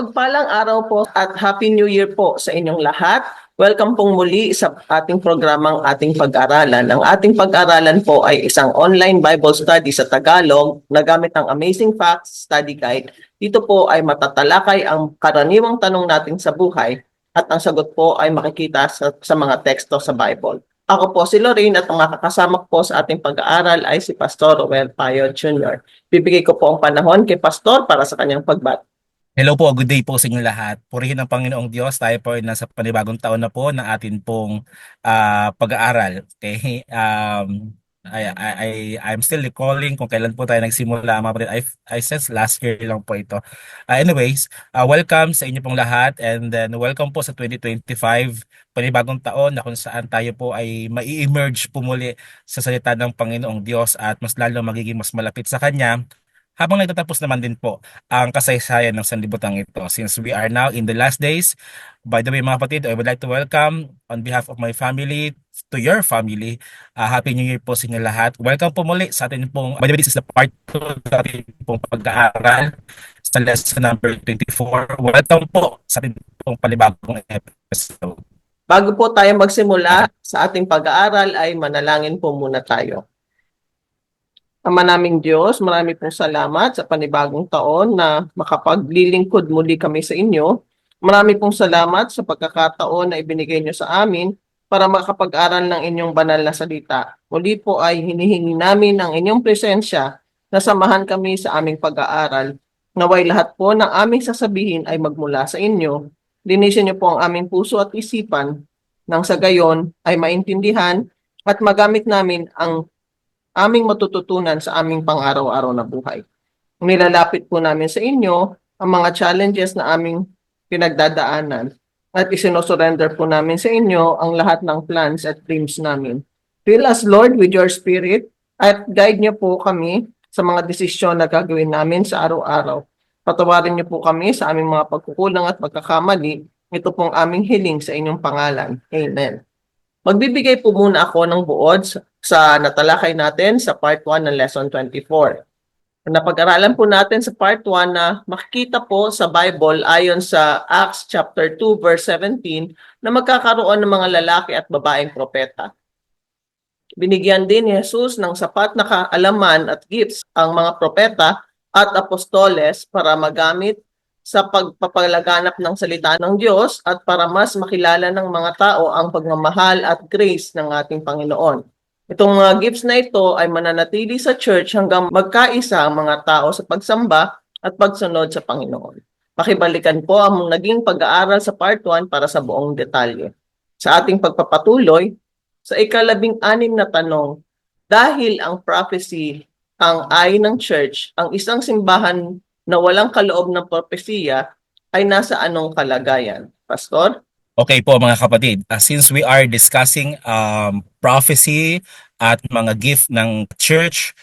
Mapagpalang araw po at Happy New Year po sa inyong lahat. Welcome pong muli sa ating programang Ating Pag-aralan. Ang ating pag-aralan po ay isang online Bible study sa Tagalog na gamit ang Amazing Facts Study Guide. Dito po ay matatalakay ang karaniwang tanong natin sa buhay at ang sagot po ay makikita sa mga teksto sa Bible. Ako po si Lorraine at ang makakasama po sa ating pag-aaral ay si Pastor Roel Payo Jr. Bibigay ko po ang panahon kay Pastor para sa kanyang pagbati. Hello po, good day po sa inyong lahat. Purihin ang Panginoong Diyos. Tayo po ay nasa panibagong taon na po ng atin pong pag-aaral. Okay? I'm still recalling kung kailan po tayo nagsimula. Mga kapatid. I sense last year lang po ito. Welcome sa inyo pong lahat and then welcome po sa 2025, panibagong taon na kung saan tayo po ay mai-emerge po muli sa salita ng Panginoong Diyos at mas lalo magiging mas malapit sa Kanya habang nagtatapos naman din po ang kasaysayan ng sanlibutan ito. Since we are now in the last days, by the way mga kapatid, I would like to welcome on behalf of my family to your family. Happy New Year po sa inyo lahat. Welcome po muli sa atin pong, by the way, this is the part 2 sa atin pong pag-aaral sa lesson number 24. Welcome po sa atin pong panibagong episode. Bago po tayo magsimula sa ating pag-aaral ay manalangin po muna tayo. Ama naming Diyos, marami pong salamat sa panibagong taon na makapaglilingkod muli kami sa inyo. Marami pong salamat sa pagkakataon na ibinigay niyo sa amin para makapag-aral ng inyong banal na salita. Muli po ay hinihingi namin ang inyong presensya na samahan kami sa aming pag-aaral. Naway lahat po ng aming sasabihin ay magmula sa inyo. Linisin niyo po ang aming puso at isipan nang sa gayon ay maintindihan at magamit namin ang aming matututunan sa aming pang-araw-araw na buhay. Nilalapit po namin sa inyo ang mga challenges na aming pinagdadaanan at isinosurrender po namin sa inyo ang lahat ng plans at dreams namin. Fill us, Lord, with your spirit at guide niyo po kami sa mga desisyon na gagawin namin sa araw-araw. Patawarin niyo po kami sa aming mga pagkukulang at pagkakamali. Ito pong aming hiling sa inyong pangalan. Amen. Magbibigay po muna ako ng buod sa natalakay natin sa part 1 ng lesson 24. Napag-aralan po natin sa part 1 na makikita po sa Bible ayon sa Acts chapter 2 verse 17 na magkakaroon ng mga lalaki at babaeng propeta. Binigyan din ni Jesus ng sapat na kaalaman at gifts ang mga propeta at apostoles para magamit sa pagpapalaganap ng salita ng Diyos at para mas makilala ng mga tao ang pagmamahal at grace ng ating Panginoon. Itong mga gifts na ito ay mananatili sa church hanggang magkaisa ang mga tao sa pagsamba at pagsunod sa Panginoon. Pakibalikan po ang naging pag-aaral sa part 1 para sa buong detalye. Sa ating pagpapatuloy, sa ika-16 na tanong, dahil ang prophecy ang eye ng church, ang isang simbahan na walang kaloob ng propesiya ay nasa anong kalagayan? Pastor? Okay po mga kapatid, since we are discussing prophecy at mga gift ng church,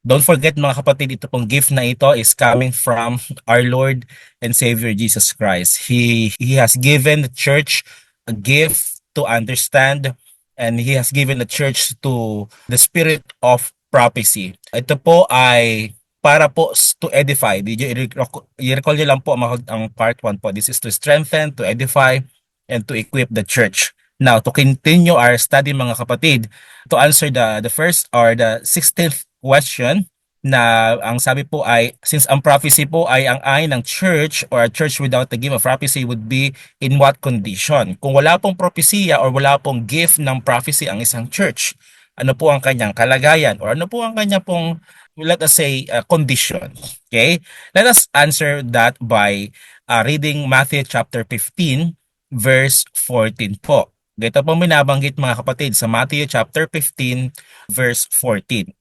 don't forget mga kapatid, ito pong gift na ito is coming from our Lord and Savior Jesus Christ. He has given the church a gift to understand and He has given the church to the spirit of prophecy. Ito po ay para po to edify. I-recall nyo lang po ang part 1 po. This is to strengthen, to edify, and to equip the church. Now, to continue our study mga kapatid, to answer the first or the 16th question na ang sabi po ay, since ang prophecy po ay ang eye ng church or a church without the gift of prophecy would be in what condition? Kung wala pong propesya or wala pong gift ng prophecy ang isang church, ano po ang kanyang kalagayan or ano po ang kanya pong let us say condition. Okay? Let us answer that by reading Matthew chapter 15 verse 14 po. Dito po binabanggit mga kapatid sa Matthew chapter 15 verse 14.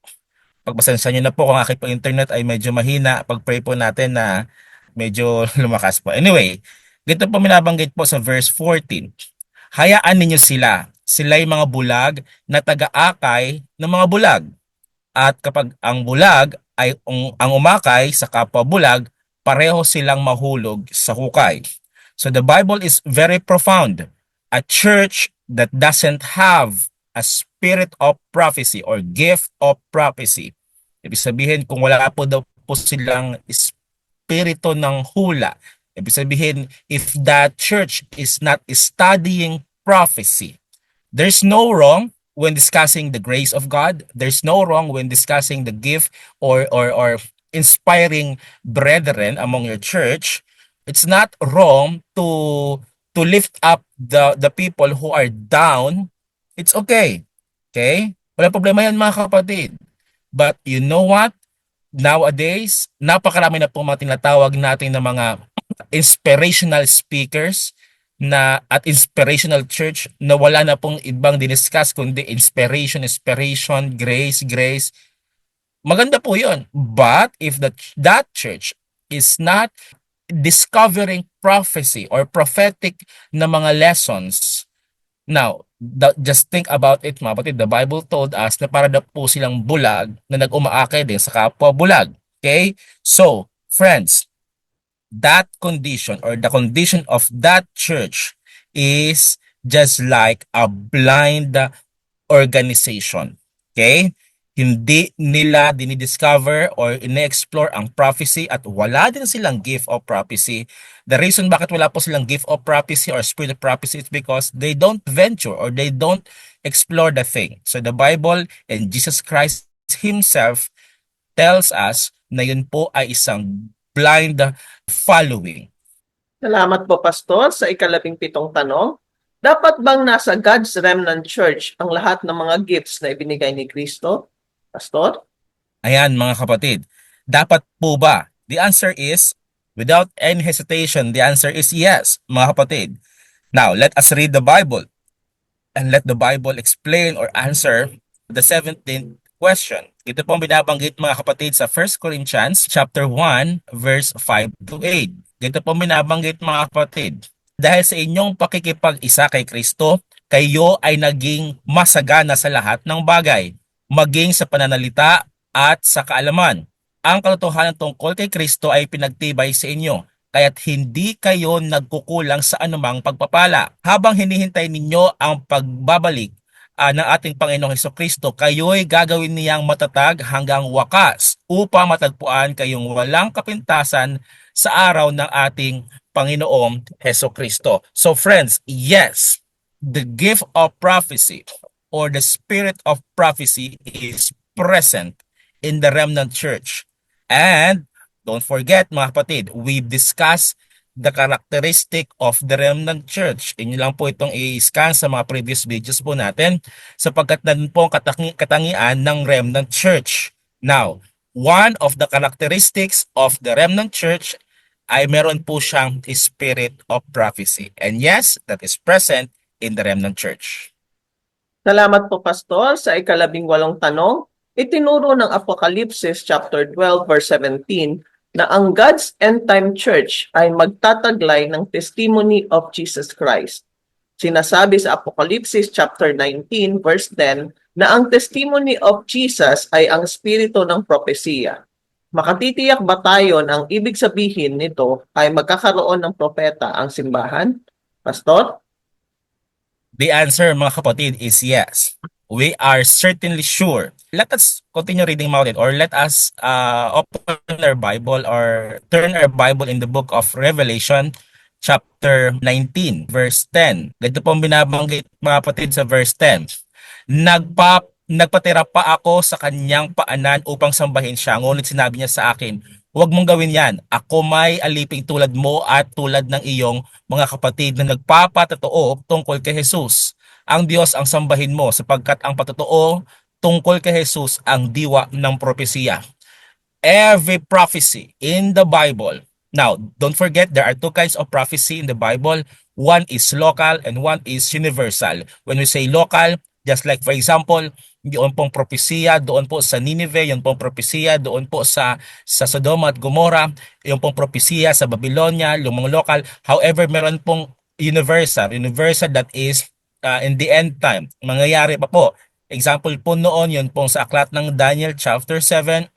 Pagpasensya niyo na po kung aking po internet ay medyo mahina. Pag-pray po natin na medyo lumakas po. Anyway, dito po binabanggit po sa verse 14. Hayaan ninyo sila. Sila'y mga bulag na taga-akay ng mga bulag. At kapag ang bulag ay ang umakay sa kapwa bulag, pareho silang mahulog sa hukay. So the Bible is very profound. A church that doesn't have a spirit of prophecy or gift of prophecy. Ibig sabihin kung wala po daw po silang espiritu ng hula. Ibig sabihin, if that church is not studying prophecy, there's no wrong when discussing the grace of God. There's no wrong when discussing the gift or inspiring brethren among your church. It's not wrong to lift up the people who are down. It's okay. Okay? Wala problema yan mga kapatid. But you know what? Nowadays, napakarami na po mga tinatawag natin ng mga inspirational speakers na at inspirational church na wala na pong ibang diniscuss kundi inspiration, grace. Maganda po yun. But if that church is not discovering prophecy or prophetic na mga lessons, now, just think about it mga kapatid. The Bible told us na para daw po silang bulag na nag-umaakay din sa kapwa bulag. Okay? So, friends, that condition or the condition of that church is just like a blind organization. Okay? Hindi nila dinidiscover or ine-explore ang prophecy at wala din silang gift of prophecy. The reason bakit wala po silang gift of prophecy or spirit of prophecy is because they don't venture or they don't explore the thing. So the Bible and Jesus Christ himself tells us na yun po ay isang blind following. Salamat po, Pastor, sa ika-17 tanong. Dapat bang nasa God's Remnant Church ang lahat ng mga gifts na ibinigay ni Kristo? Pastor? Ayan mga kapatid, dapat po ba? The answer is, without any hesitation, the answer is yes, mga kapatid. Now, let us read the Bible and let the Bible explain or answer the 17th question. Ito po ang binabanggit mga kapatid sa 1 Corinthians chapter 1 verse 5 to 8. Ito po ang binabanggit mga kapatid. Dahil sa inyong pakikipag-isa kay Kristo, kayo ay naging masagana sa lahat ng bagay, maging sa pananalita at sa kaalaman. Ang katotohanan tungkol kay Kristo ay pinagtibay sa inyo, kaya't hindi kayo nagkukulang sa anumang pagpapala. Habang hinihintay ninyo ang pagbabalik ng ating Panginoong Hesukristo, kayo'y gagawin niyang matatag hanggang wakas upang matagpuan kayong walang kapintasan sa araw ng ating Panginoong Hesukristo. So friends, yes, the gift of prophecy or the spirit of prophecy is present in the remnant church. And don't forget mga kapatid, we've discussed the characteristic of the remnant church. Inyo lang po itong i-scan sa mga previous videos po natin sapagkat nandun po ang katangian ng remnant church. Now, one of the characteristics of the remnant church ay meron po siyang spirit of prophecy. And yes, that is present in the remnant church. Salamat po, Pastor, sa ika-18 tanong. Itinuro ng Apocalypse chapter 12 verse 17 na ang God's End Time Church ay magtataglay ng testimony of Jesus Christ. Sinasabi sa Apocalypse chapter 19 verse 10 na ang testimony of Jesus ay ang spirito ng propesiya. Makatitiyak ba tayo na ang ibig sabihin nito ay magkakaroon ng propeta ang simbahan? Pastor? The answer, mga kapatid, is yes. We are certainly sure. Let us continue reading about it, or let us open our Bible or turn our Bible in the book of Revelation chapter 19 verse 10. Ganito po ang binabanggit mga kapatid sa verse 10. Nagpatira pa ako sa kanyang paanan upang sambahin siya, ngunit sinabi niya sa akin, huwag mong gawin yan. Ako may aliping tulad mo at tulad ng iyong mga kapatid na nagpapatotoo tungkol kay Jesus. Ang Diyos ang sambahin mo sapagkat ang patotoo tungkol kay Jesus ang diwa ng propesiya. Every prophecy in the Bible. Now, don't forget there are two kinds of prophecy in the Bible. One is local and one is universal. When we say local, just like for example, yun pong propesiya doon po sa Nineveh, yun pong propesiya doon po sa Sodoma at Gomorrah, yun pong propesiya sa Babylonia, yung mga local. However, meron pong universal that is in the end time. Mangyayari pa po. Example po noon, yun pong sa aklat ng Daniel chapter 7,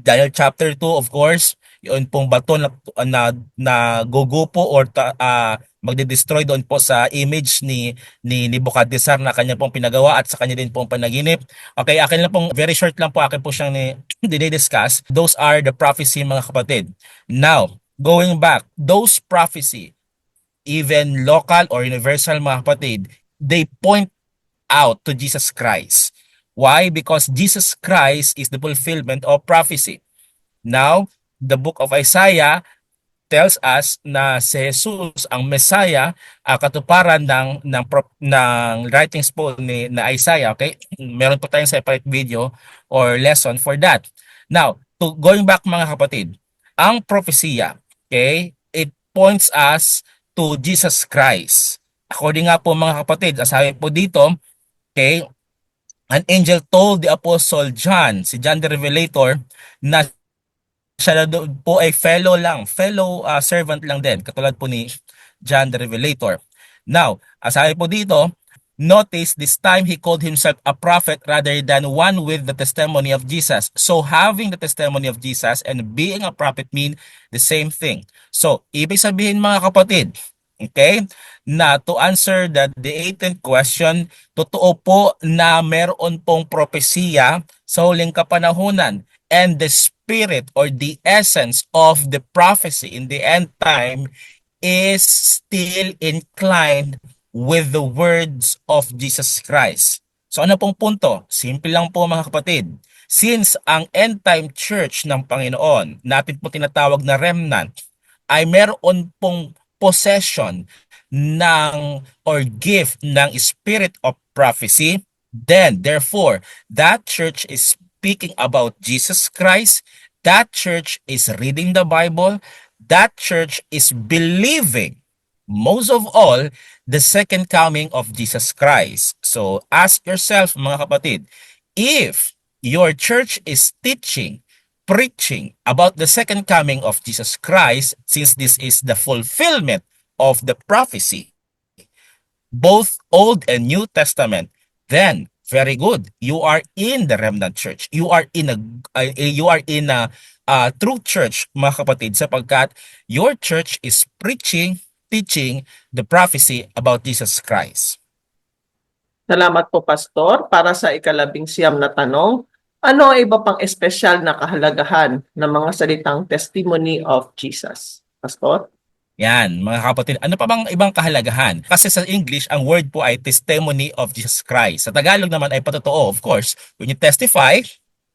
Daniel chapter 2 of course, Yun pong bato na gugupo or magde-destroy doon po sa image ni Nebukadnezar na kanya pong pinagawa at sa kanya din pong panaginip. Okay, akin lang pong very short lang po akin po siyang dinidiscuss. Those are the prophecy mga kapatid. Now, going back, those prophecy, even local or universal mga kapatid, they point out to Jesus Christ. Why? Because Jesus Christ is the fulfillment of prophecy. Now, the book of Isaiah tells us na si Jesus ang Messiah, katuparan ng writings po ni na Isaiah, okay? Meron po tayong separate video or lesson for that. Now, going back mga kapatid, ang propesya, okay? It points us to Jesus Christ. According nga po mga kapatid, sabi po dito, okay, an angel told the apostle John, si John the Revelator, na siya na doon po ay fellow servant lang din, katulad po ni John the Revelator. Now, sabi po dito, notice this time he called himself a prophet rather than one with the testimony of Jesus. So having the testimony of Jesus and being a prophet mean the same thing. So, ibig sabihin mga kapatid, okay, na to answer the 18th question, totoo po na meron pong propesiya sa huling kapanahunan. And the spirit or the essence of the prophecy in the end time is still inclined with the words of Jesus Christ. So ano pong punto? Simple lang po mga kapatid. Since ang end time church ng Panginoon, natin po tinatawag na remnant, ay meron pong possession ng or gift ng spirit of prophecy, then therefore that church is speaking about Jesus Christ, that church is reading the Bible, that church is believing, most of all, the second coming of Jesus Christ. So ask yourself mga kapatid, if your church is preaching about the second coming of Jesus Christ, since this is the fulfillment of the prophecy, both Old and New Testament, then very good. You are in the remnant church. You are in a true church, mga kapatid, sapagkat your church is teaching the prophecy about Jesus Christ. Salamat po, Pastor. Para sa ika-11 na tanong, ano ang iba pang espesyal na kahalagahan ng mga salitang testimony of Jesus? Pastor? Yan, mga kapatid. Ano pa bang ibang kahalagahan? Kasi sa English, ang word po ay testimony of Jesus Christ. Sa Tagalog naman ay patotoo, of course. When you testify,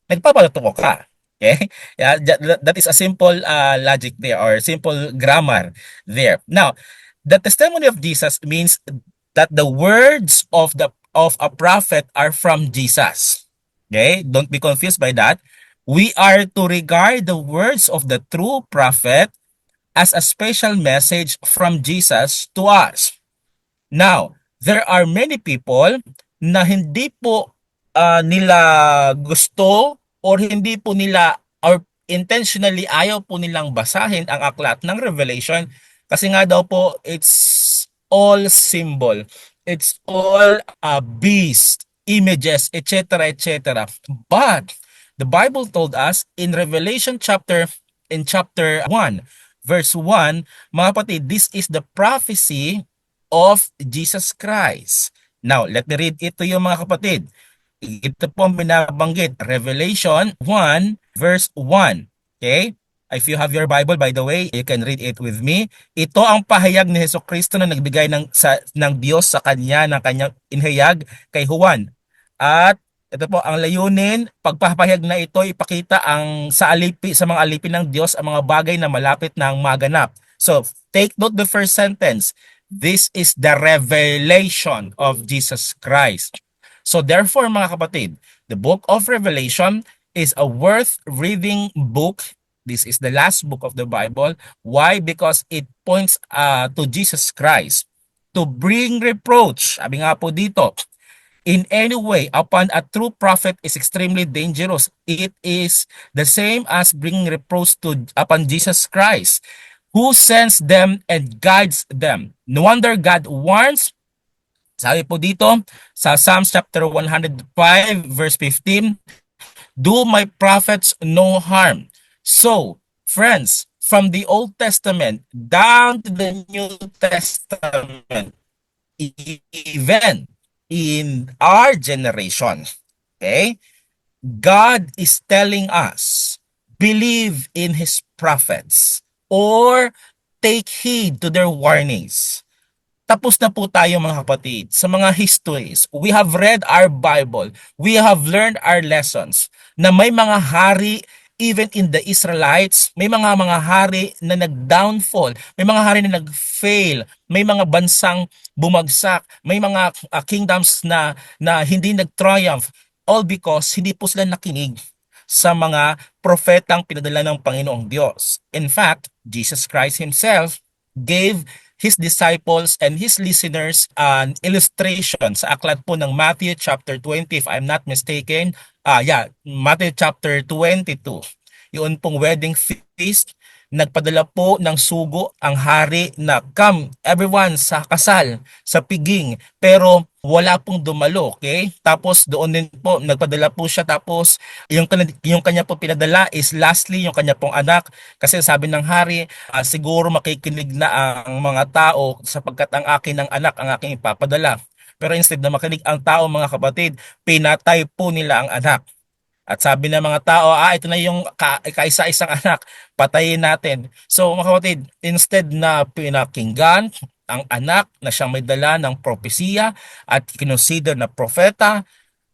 nagpapatotoo ka. Okay? Yeah, that is a simple logic there or simple grammar there. Now, the testimony of Jesus means that the words of a prophet are from Jesus. Okay? Don't be confused by that. We are to regard the words of the true prophet as a special message from Jesus to us. Now, there are many people na hindi po nila gusto or hindi po nila or intentionally ayaw po nilang basahin ang aklat ng Revelation kasi nga daw po it's all symbol. It's all beast, images, etc., etc. But the Bible told us in Revelation chapter 1, verse 1, mga kapatid, this is the prophecy of Jesus Christ. Now, let me read it to you mga kapatid. Ito po ang binabanggit, Revelation 1, verse 1. Okay? If you have your Bible, by the way, you can read it with me. Ito ang pahayag ni Jesucristo na nagbigay ng Diyos sa kanya, ng kanyang inhayag kay Juan. At ito po ang layunin, pagpapahayag na ito ipakita sa mga alipin ng Diyos ang mga bagay na malapit na maganap. So, take note the first sentence. This is the revelation of Jesus Christ. So therefore mga kapatid, the book of Revelation is a worth reading book. This is the last book of the Bible. Why? Because it points to Jesus Christ to bring reproach. Sabi nga po dito, in any way upon a true prophet is extremely dangerous. It is the same as bringing reproach upon Jesus Christ, who sends them and guides them. No wonder God warns, sabi po dito sa Psalms chapter 105 verse 15, do my prophets no harm. So, Friends, from the Old Testament down to the New Testament, even in our generation, okay, God is telling us, believe in His prophets or take heed to their warnings. Tapos na po tayo mga kapatid sa mga histories. We have read our Bible. We have learned our lessons na may mga hari even in the Israelites, may mga hari na nag-downfall, may mga hari na nag-fail, may mga bansang bumagsak, may mga kingdoms na hindi nag-triumph, all because hindi po sila nakinig sa mga propetang pinadala ng Panginoong Diyos. In fact, Jesus Christ Himself gave His disciples and His listeners an illustration sa aklat po ng Matthew chapter 20, if I'm not mistaken. Matthew chapter 22. Yun pong wedding feast, nagpadala po ng sugo ang hari na come everyone sa kasal, sa piging, pero wala pong dumalo, okay? Tapos doon din po nagpadala po siya, tapos yung kanya po pinadala is lastly yung kanya pong anak, kasi sabi ng hari, siguro makikinig na ang mga tao sapagkat ang akin ng anak ang aking ipapadala. Pero instead na makinig ang tao mga kapatid, pinatay po nila ang anak. At sabi ng mga tao, ito na yung kaisa-isang anak, patayin natin. So mga kapatid, instead na pinakinggan ang anak na siyang may dala ng propesiya at kinonsider na propeta,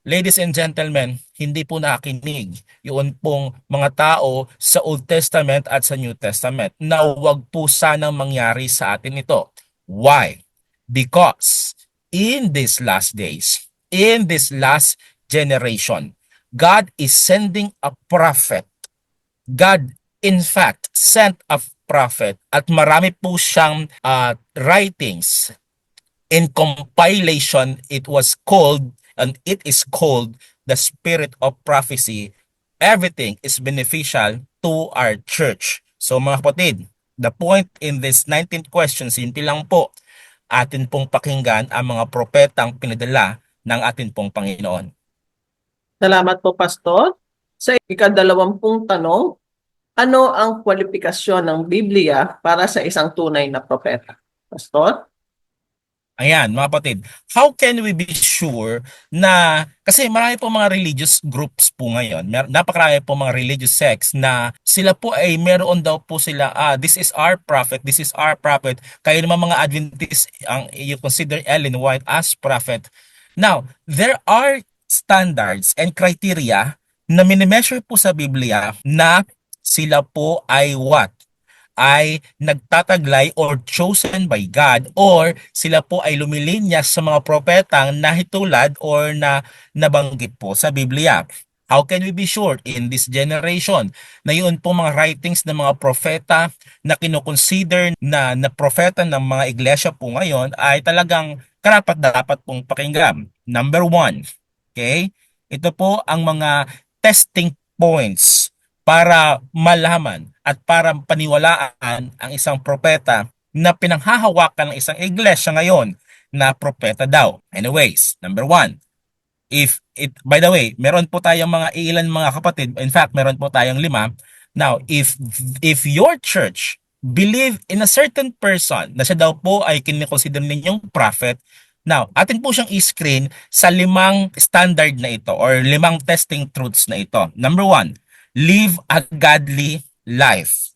ladies and gentlemen, hindi po nakinig yun pong mga tao sa Old Testament at sa New Testament na huwag po sanang mangyari sa atin ito. Why? Because in these last days, in this last generation, God is sending a prophet. God, in fact, sent a prophet at marami po siyang writings. In compilation, it was called, and it is called, the Spirit of Prophecy. Everything is beneficial to our church. So mga kapatid, the point in this 19th question, simple lang po, atin pong pakinggan ang mga propetang pinadala ng atin pong Panginoon. Salamat po, Pastor. Sa ika-20 tanong, ano ang kwalifikasyon ng Biblia para sa isang tunay na propeta? Pastor? Ayan, mga kapatid, how can we be sure na, kasi marami po mga religious groups po ngayon, napakarami po mga religious sects na sila po ay meron daw po sila, this is our prophet, this is our prophet. Kayo naman mga Adventists, you consider Ellen White as prophet. Now, there are standards and criteria na minimeasure po sa Biblia na sila po ay what? Ay nagtataglay or chosen by God, or sila po ay lumilinyas sa mga propetang nahitulad or na nabanggit po sa Biblia. How can we be sure in this generation na yun po mga writings ng mga propeta na kinukonsider na propeta ng mga iglesia po ngayon ay talagang karapat-dapat pong pakinggan? Number 1, okay? Ito po ang mga testing points para malaman at para paniwalaan ang isang propeta na pinanghahawakan ng isang iglesia ngayon na propeta daw. Anyways, number 1, by the way, meron po tayong mga ilan mga kapatid, in fact, meron po tayong 5. Now, if your church believe in a certain person na siya daw po ay kinikonsider ninyong prophet, now, atin po siyang i-screen sa 5 standard na ito or 5 testing truths na ito. Number 1, live a godly life.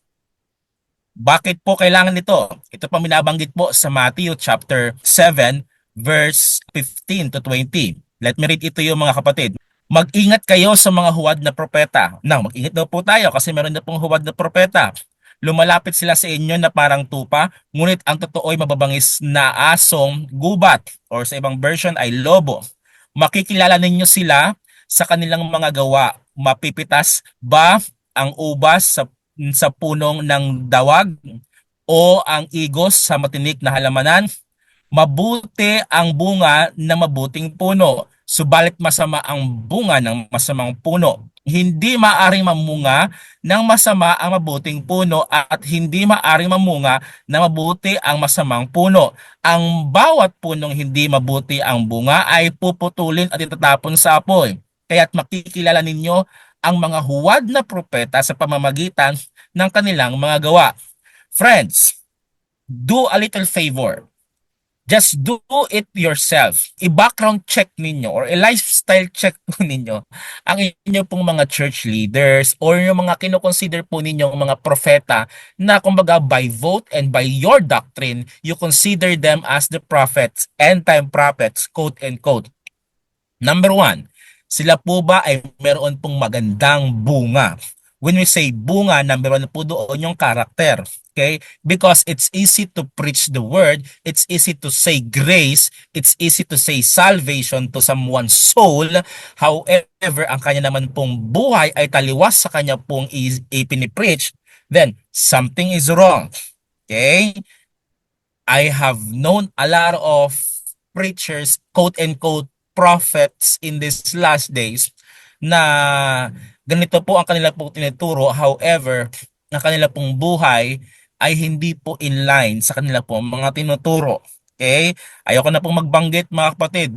Bakit po kailangan ito? Ito pa binabanggit po sa Matthew chapter 7 verse 15 to 20. Let me read ito yung mga kapatid. Mag-ingat kayo sa mga huwad na propeta. Now, mag-ingat daw po tayo kasi meron na pong huwad na propeta. Lumalapit sila sa inyo na parang tupa, ngunit ang totoo ay mababangis na asong gubat, or sa ibang version ay lobo. Makikilala ninyo sila sa kanilang mga gawa. Mapipitas ba ang ubas sa punong ng dawag o ang igos sa matinik na halamanan? Mabuti ang bunga ng mabuting puno, subalit masama ang bunga ng masamang puno. Hindi maaring mamunga ng masama ang mabuting puno at hindi maaring mamunga na mabuti ang masamang puno. Ang bawat punong hindi mabuti ang bunga ay puputulin at itatapon sa apoy. Kaya't makikilala ninyo ang mga huwad na propeta sa pamamagitan ng kanilang mga gawa. Friends, do a little favor. Just do it yourself. I-background check ninyo or i-lifestyle check po ninyo ang inyo pong mga church leaders or yung mga kinoconsider po ninyong mga propeta na kumbaga by vote and by your doctrine, you consider them as the prophets, end-time prophets, quote and quote. Number one, sila po ba ay meron pong magandang bunga? When we say bunga, number one po doon yung karakter. Okay? Because it's easy to preach the word, it's easy to say grace, it's easy to say salvation to someone's soul. However, ang kanya naman pong buhay ay taliwas sa kanya pong ipinipreach, then something is wrong. Okay? I have known a lot of preachers, quote and quote, prophets in these last days na ganito po ang kanila pong tinuturo. However, ang kanila pong buhay ay hindi po in line sa kanila pong mga tinuturo. Okay? Ayoko na pong magbanggit mga kapatid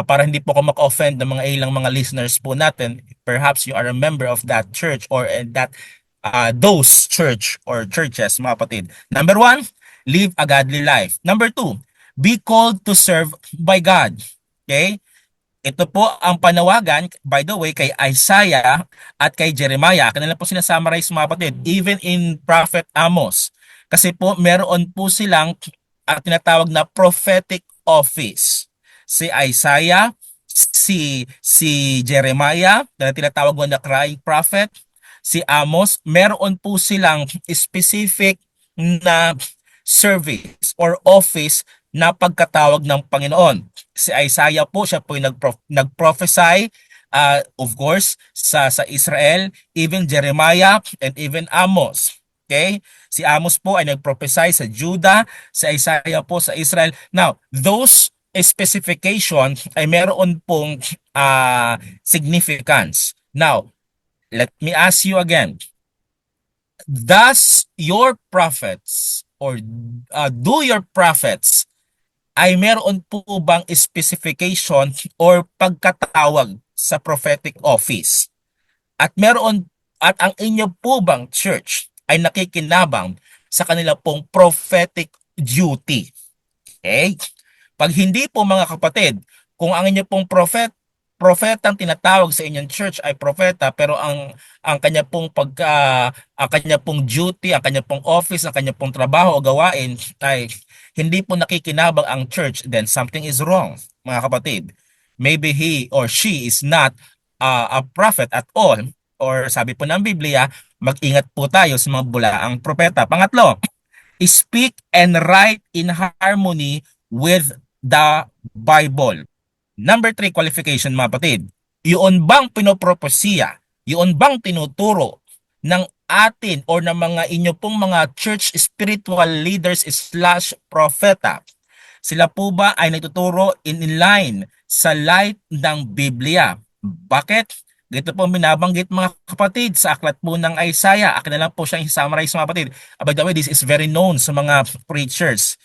para hindi po ako maka-offend ng mga ilang mga listeners po natin. Perhaps you are a member of that church or that those church or churches mga kapatid. Number one, live a godly life. Number two, be called to serve by God. Okay? Ito po ang panawagan, by the way, kay Isaiah at kay Jeremiah. Kanila po sinasummarize mga kapatid, even in Prophet Amos. Kasi po meron po silang tinatawag na prophetic office. Si Isaiah, si Jeremiah, na tinatawag mo na crying prophet, si Amos, meron po silang specific na service or office na pagkatawag ng Panginoon. Si Isaiah po, siya po yung nag-prophesy, of course, sa Israel, even Jeremiah and even Amos. Okay? Si Amos po ay nag-prophesy sa Judah, si Isaiah po sa Israel. Now, those specification ay meron pong significance. Now, let me ask you again, does your prophets or do your prophets ay meron po bang specification or pagkatawag sa prophetic office? At ang inyo po bang church ay nakikinabang sa kanila pong prophetic duty? Okay? Pag hindi po mga kapatid, kung ang inyo pong propetang tinatawag sa inyong church ay propeta pero ang kanya pong ang kanya pong duty, ang kanya pong office, ang kanya pong trabaho o gawain ay hindi po nakikinabang ang church, then something is wrong, mga kapatid. Maybe he or she is not a prophet at all, or sabi po ng Biblia, mag-ingat po tayo sa mga bulaang propeta. Pangatlo, speak and write in harmony with the Bible. Number 3 qualification mga kapatid, yun bang pinopropesiya, yun bang tinuturo ng atin or ng mga inyo pong mga church spiritual leaders / propeta, sila po ba ay nagtuturo in line sa light ng Biblia? Bakit? Dito po binabanggit mga kapatid sa aklat po ng Isaiah. Akin na lang po siyang summarize mga kapatid. By the way, this is very known sa mga preachers.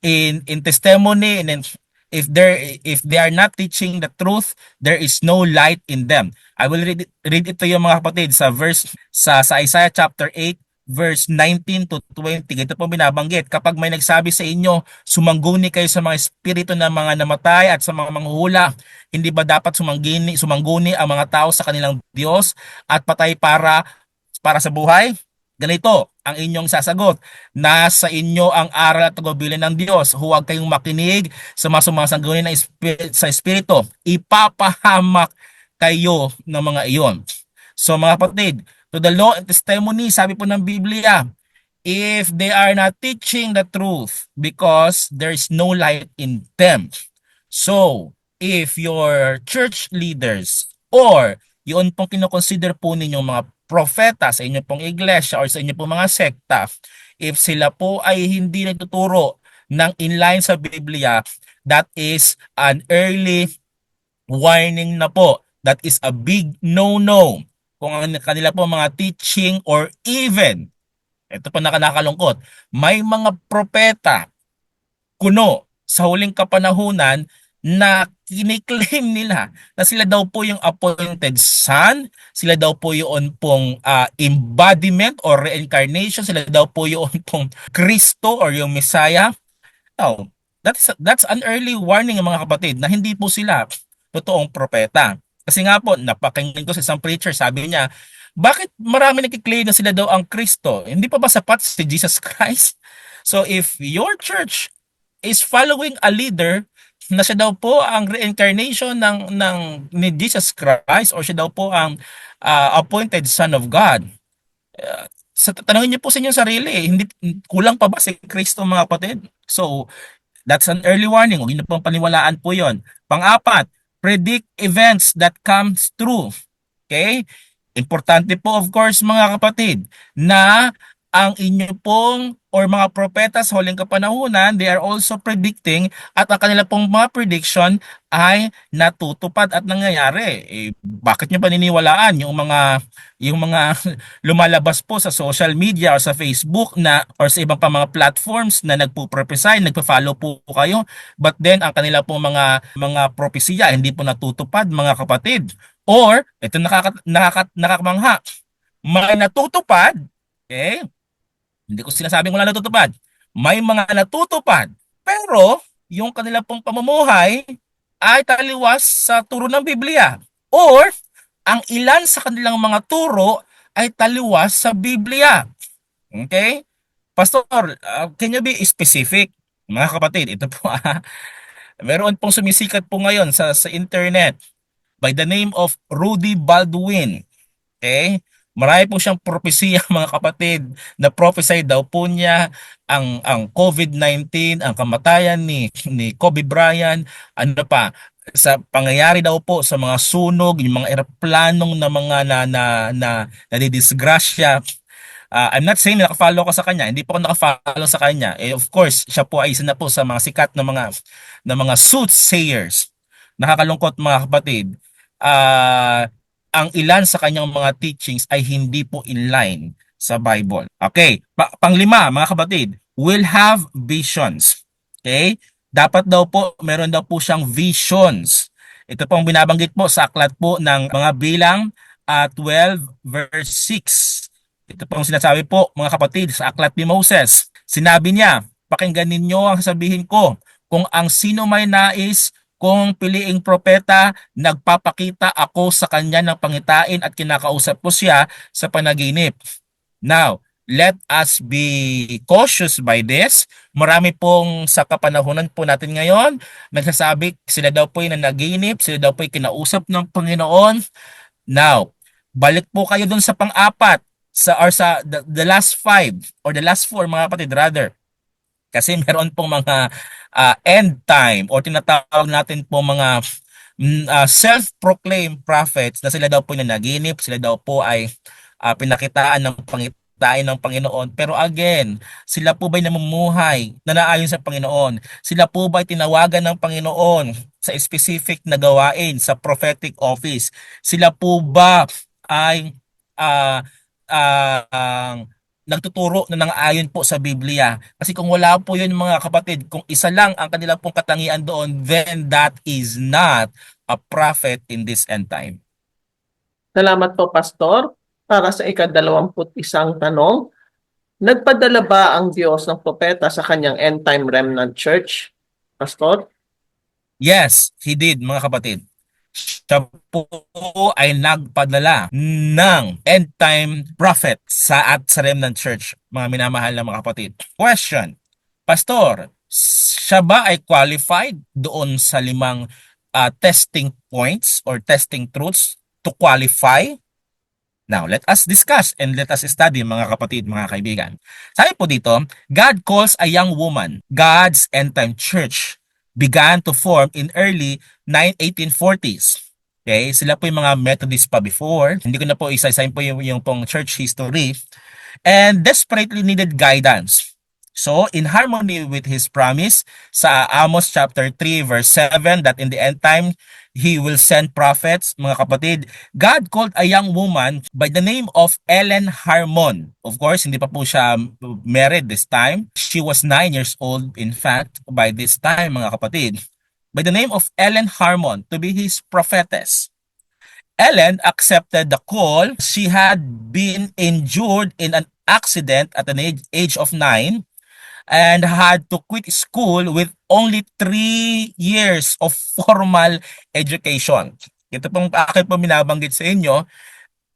In testimony and if they are not teaching the truth, there is no light in them. I will read it to you mga kapatid sa Isaiah chapter 8 verse 19 to 20. Ito po binabanggit, kapag may nagsabi sa inyo, sumangguni kayo sa mga espiritu ng mga namatay at sa mga manghuhula, hindi ba dapat sumangguni ang mga tao sa kanilang Diyos at patay para sa buhay? Ganito ang inyong sasagot, nasa inyo ang aral at tagubilin ng Diyos. Huwag kayong makinig sa mga sumasangguni sa Espiritu. Ipapahamak kayo ng mga iyon. So mga kapatid, to the law and testimony, sabi po ng Biblia, if they are not teaching the truth because there is no light in them. So, if your church leaders or yun pong kinoconsider po ninyong mga propeta sa inyo pong iglesia or sa inyo pong mga sekta, if sila po ay hindi nagtuturo ng inline sa Biblia, that is an early warning na po. That is a big no-no. Kung ang kanila po mga teaching or even, ito po nakakalungkot, may mga propeta kuno sa huling kapanahunan na kiniklaim nila na sila daw po yung appointed son, sila daw po yung pong embodiment or reincarnation, sila daw po yung pong Kristo or yung Messiah. No, that's an early warning mga kapatid na hindi po sila totoong propeta. Kasi nga po, napakinggan ko sa isang preacher, sabi niya, bakit marami nagkiklaim na sila daw ang Kristo? Hindi pa ba sapat si Jesus Christ? So if your church is following a leader na siya daw po ang reincarnation ni Jesus Christ or siya daw po ang appointed son of God, sa tanongin niyo po sa inyong sarili, hindi kulang pa ba si Kristo mga kapatid? So, that's an early warning. Huwag niyo pong paniwalaan po yon. Pang-apat, predict events that comes true. Okay? Importante po of course mga kapatid na ang inyo pong or mga propeta sa huling kapanahunan, they are also predicting at ang kanila pong mga prediction ay natutupad at nangyayari. Bakit nyo paniniwalaan yung mga lumalabas po sa social media or sa Facebook na or sa ibang pa mga platforms na nagpo-prophesy, nagpo-follow po kayo, but then ang kanila pong mga propesya hindi po natutupad mga kapatid. Or ito nakakamangha, may natutupad, okay? Hindi ko sinasabing wala natutupad. May mga natutupad, pero yung kanila pong pamumuhay ay taliwas sa turo ng Biblia. Or ang ilan sa kanilang mga turo ay taliwas sa Biblia. Okay? Pastor, can you be specific? Mga kapatid, ito po meron pong sumisikat po ngayon sa internet by the name of Rudy Baldwin. Okay? Marami po siyang propesiya mga kapatid na prophesy daw po niya ang COVID-19, ang kamatayan ni Kobe Bryant, ano pa sa pangyayari daw po sa mga sunog, yung mga eroplanong na mga na nadidisgrasya. I'm not saying na nakafollow ko sa kanya, hindi po ako nakafollow sa kanya. Of course, siya po ay isa na po sa mga sikat na mga soothsayers. Nakakalungkot mga kapatid. Ang ilan sa kanyang mga teachings ay hindi po in line sa Bible. Okay, panglima mga kapatid, will have visions. Okay? Dapat daw po, meron daw po siyang visions. Ito pong binabanggit po sa aklat po ng mga bilang 12 verse 6. Ito pong sinasabi po mga kapatid sa aklat ni Moses. Sinabi niya, pakinggan ninyo ang sasabihin ko, kung ang sino may nais kung piliing propeta, nagpapakita ako sa kanya ng pangitain at kinakausap ko siya sa panaginip. Now, let us be cautious by this. Marami pong sa kapanahunan po natin ngayon, nagsasabi sila daw po yung nanaginip, sila daw po yung kinausap ng Panginoon. Now, balik po kayo dun sa pang-apat, sa the last five or the last four mga kapatid rather. Kasi meron pong mga end time or tinatawag natin po mga self-proclaimed prophets na sila daw po nanaginip, sila daw po ay pinakitaan ng pangitain ng Panginoon. Pero again, sila po ba'y namumuhay na naayon sa Panginoon? Sila po ba'y tinawagan ng Panginoon sa specific na gawain sa prophetic office? Sila po ba ay uh, nagtuturo na nang-ayon po sa Biblia? Kasi kung wala po yun mga kapatid, kung isa lang ang kanila pong katangian doon, then that is not a prophet in this end time. Salamat po, Pastor. Para sa ika-21 tanong, nagpadala ba ang Diyos ng propeta sa kanyang end-time remnant church? Pastor? Yes, He did mga kapatid. Siya po ay nagpadala ng end-time prophet sa remnant church, mga minamahal na mga kapatid. Question, Pastor, siya ba ay qualified doon sa 5 testing points or testing truths to qualify? Now, let us discuss and let us study mga kapatid, mga kaibigan. Sabi po dito, God calls a young woman. God's end-time church began to form in early 1840s. Okay, sila po yung mga Methodist pa before. Hindi ko na po isa-isahin po yung pong church history. And desperately needed guidance. So, in harmony with His promise sa Amos chapter 3 verse 7 that in the end time, He will send prophets, mga kapatid, God called a young woman by the name of Ellen Harmon. Of course, hindi pa po siya married this time. She was 9 years old, in fact, by this time, mga kapatid. by the name of Ellen Harmon to be his prophetess. Ellen accepted the call. She had been injured in an accident at an age of 9 and had to quit school with only 3 years of formal education. Ito pong akin po binabanggit sa inyo,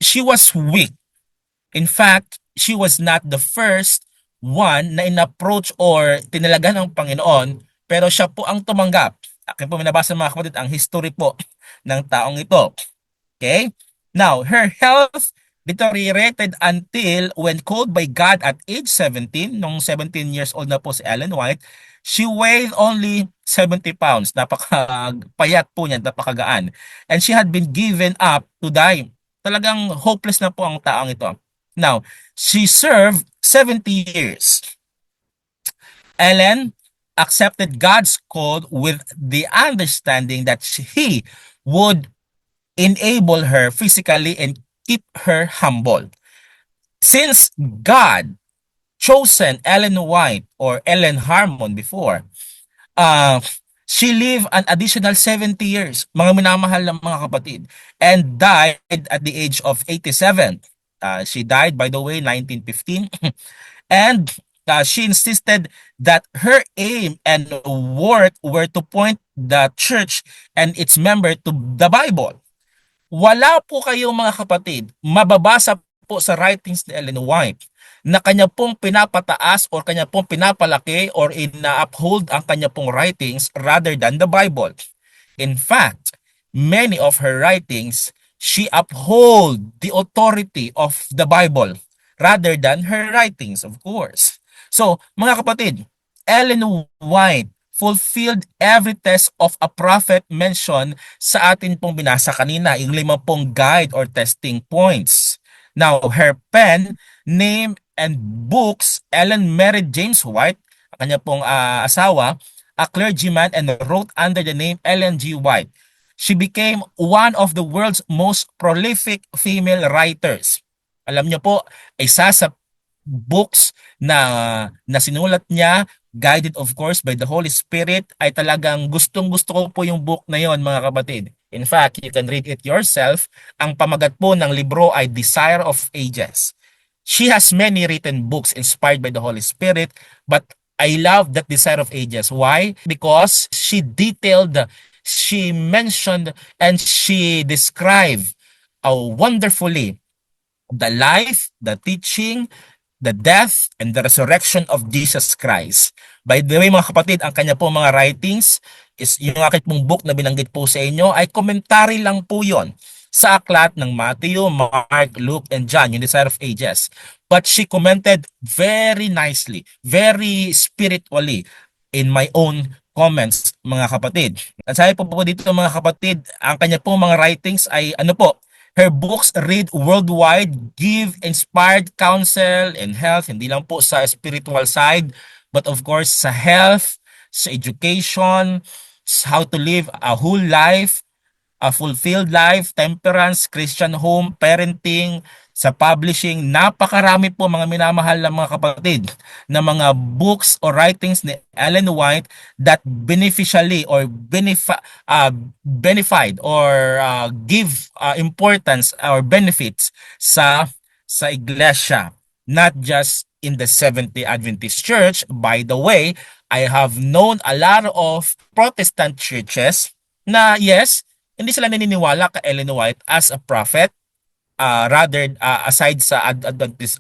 she was weak. In fact, she was not the first one na in-approach or tinalaga ng Panginoon, pero siya po ang tumanggap. Akin po minabasa mga kapatid ang history po ng taong ito. Okay? Now, her health deteriorated until when called by God at age 17, nung 17 years old na po si Ellen White, she weighed only 70 pounds. Napakapayat po niya, napakagaan. And she had been given up to die. Talagang hopeless na po ang taong ito. Now, she served 70 years. Ellen accepted God's call with the understanding that he would enable her physically and keep her humble. Since God chosen Ellen White or Ellen Harmon before, she lived an additional 70 years, mga minamahal ng mga kapatid, and died at the age of 87. She died, by the way, 1915. And she insisted that her aim and work were to point the church and its member to the Bible. Wala po kayong mga kapatid, mababasa po sa writings ni Ellen White na kanya pong pinapataas or kanya pong pinapalaki or ina-uphold ang kanya pong writings rather than the Bible. In fact, many of her writings, she uphold the authority of the Bible rather than her writings, of course. So, mga kapatid, Ellen White fulfilled every test of a prophet mentioned sa atin pong binasa kanina, yung 5 guide or testing points. Now, her pen, name, and books, Ellen married James White, ang kanya pong asawa, a clergyman, and wrote under the name Ellen G. White. She became one of the world's most prolific female writers. Alam niyo po, isa sa books na sinulat niya, guided of course by the Holy Spirit, ay talagang gustong-gusto ko po yung book na yon, mga kapatid. In fact, you can read it yourself. Ang pamagat po ng libro ay Desire of Ages. She has many written books inspired by the Holy Spirit, but I love that Desire of Ages. Why? Because she detailed, she mentioned, and she described wonderfully the life, the teaching, the death, and the resurrection of Jesus Christ. By the way, mga kapatid, ang kanya po mga writings is yung aking pong book na binanggit po sa inyo ay commentary lang po yon sa aklat ng Matthew, Mark, Luke, and John, yung Desire of Ages. But she commented very nicely, very spiritually in my own comments, mga kapatid. At sabi po dito, mga kapatid, ang kanya po mga writings ay ano po, her books read worldwide, give inspired counsel and health, hindi lang po sa spiritual side, but of course sa health, sa education, how to live a whole life, a fulfilled life, temperance, Christian home, parenting, sa publishing. Napakarami po mga minamahal na mga kapatid na mga books or writings ni Ellen White that beneficially or benefied or give importance or benefits sa iglesia, not just in the Seventh-day Adventist Church. By the way, I have known a lot of Protestant churches na yes, hindi sila naniniwala kay Ellen White as a prophet, rather aside sa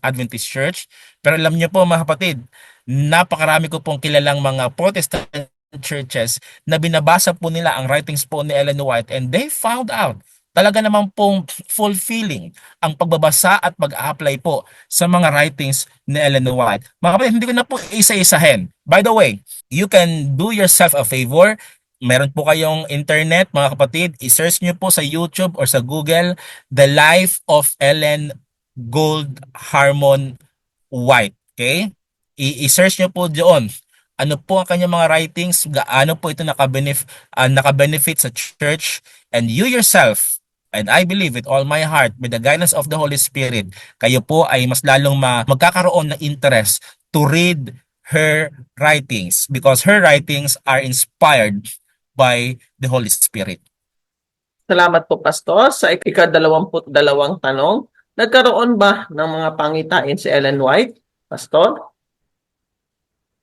Adventist Church. Pero alam niyo po mga kapatid, napakarami ko pong kilalang mga Protestant churches na binabasa po nila ang writings po ni Ellen White and they found out talaga naman pong fulfilling ang pagbabasa at pag-apply po sa mga writings ni Ellen White. Mga kapatid, hindi ko na po isa-isahin. By the way, you can do yourself a favor. Meron po kayong internet, mga kapatid, i-search nyo po sa YouTube or sa Google, The Life of Ellen Gold Harmon White. Okay? I-search nyo po doon. Ano po ang kanyang mga writings, gaano po ito nakabenefit sa church, and you yourself, and I believe with all my heart, with the guidance of the Holy Spirit, kayo po ay mas lalong magkakaroon ng interest to read her writings because her writings are inspired by the Holy Spirit. Salamat po, Pastor. Sa ika-22 tanong, nagkaroon ba ng mga pangitain si Ellen White, Pastor?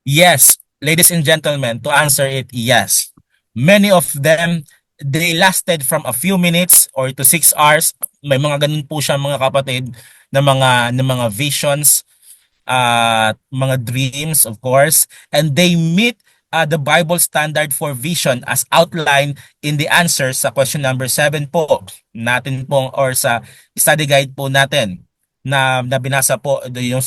Yes, ladies and gentlemen, to answer it, yes. Many of them, they lasted from a few minutes or to 6 hours. May mga ganun po siya mga kapatid na mga visions at mga dreams, of course, and they meet the Bible standard for vision as outlined in the answer sa question number 7 po natin po or sa study guide po natin na binasa po yung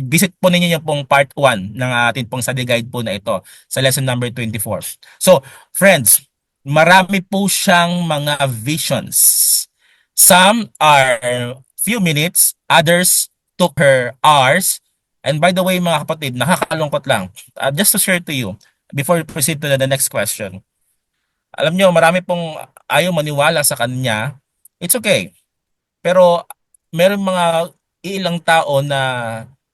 visit po ninyo yung pong part 1 ng ating pong study guide po na ito sa lesson number 24. So, friends, marami po siyang mga visions. Some are few minutes, others took her hours. And by the way, mga kapatid, nakakalungkot lang. Just to share to you, before we proceed to the next question. Alam nyo, marami pong ayaw maniwala sa kanya. It's okay. Pero meron mga ilang tao na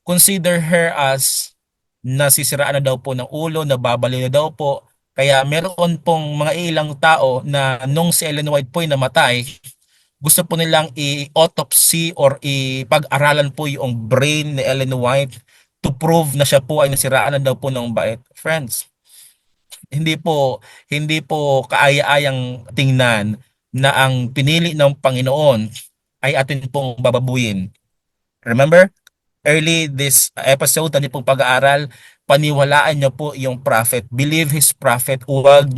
consider her as nasisiraan na daw po ng ulo, nababaliw na daw po. Kaya meron pong mga ilang tao na nung si Ellen White po ay namatay, gusto po nilang i-autopsy or ipag-aralan po yung brain ni Ellen White to prove na siya po ay nasiraan na daw po ng bait. Friends, hindi po kaaya-ayang tingnan na ang pinili ng Panginoon ay atin pong bababuyin. Remember, early this episode, ano pong pag-aaral, paniwalaan niyo po yung prophet. Believe his prophet. Wag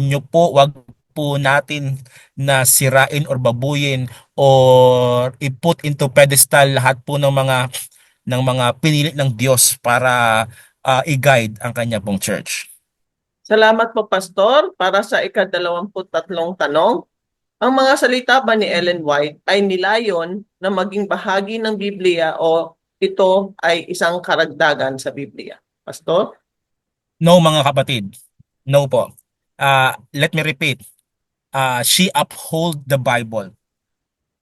po natin na sirain or babuyin or i-put into pedestal lahat po ng mga pinili ng Diyos para i-guide ang kanya pong church. Salamat po, Pastor. Para sa ika-23 tanong, ang mga salita ba ni Ellen White ay nilayon na maging bahagi ng Biblia o ito ay isang karagdagan sa Biblia? Pastor? No, mga kapatid. No po. Let me repeat. She uphold the Bible.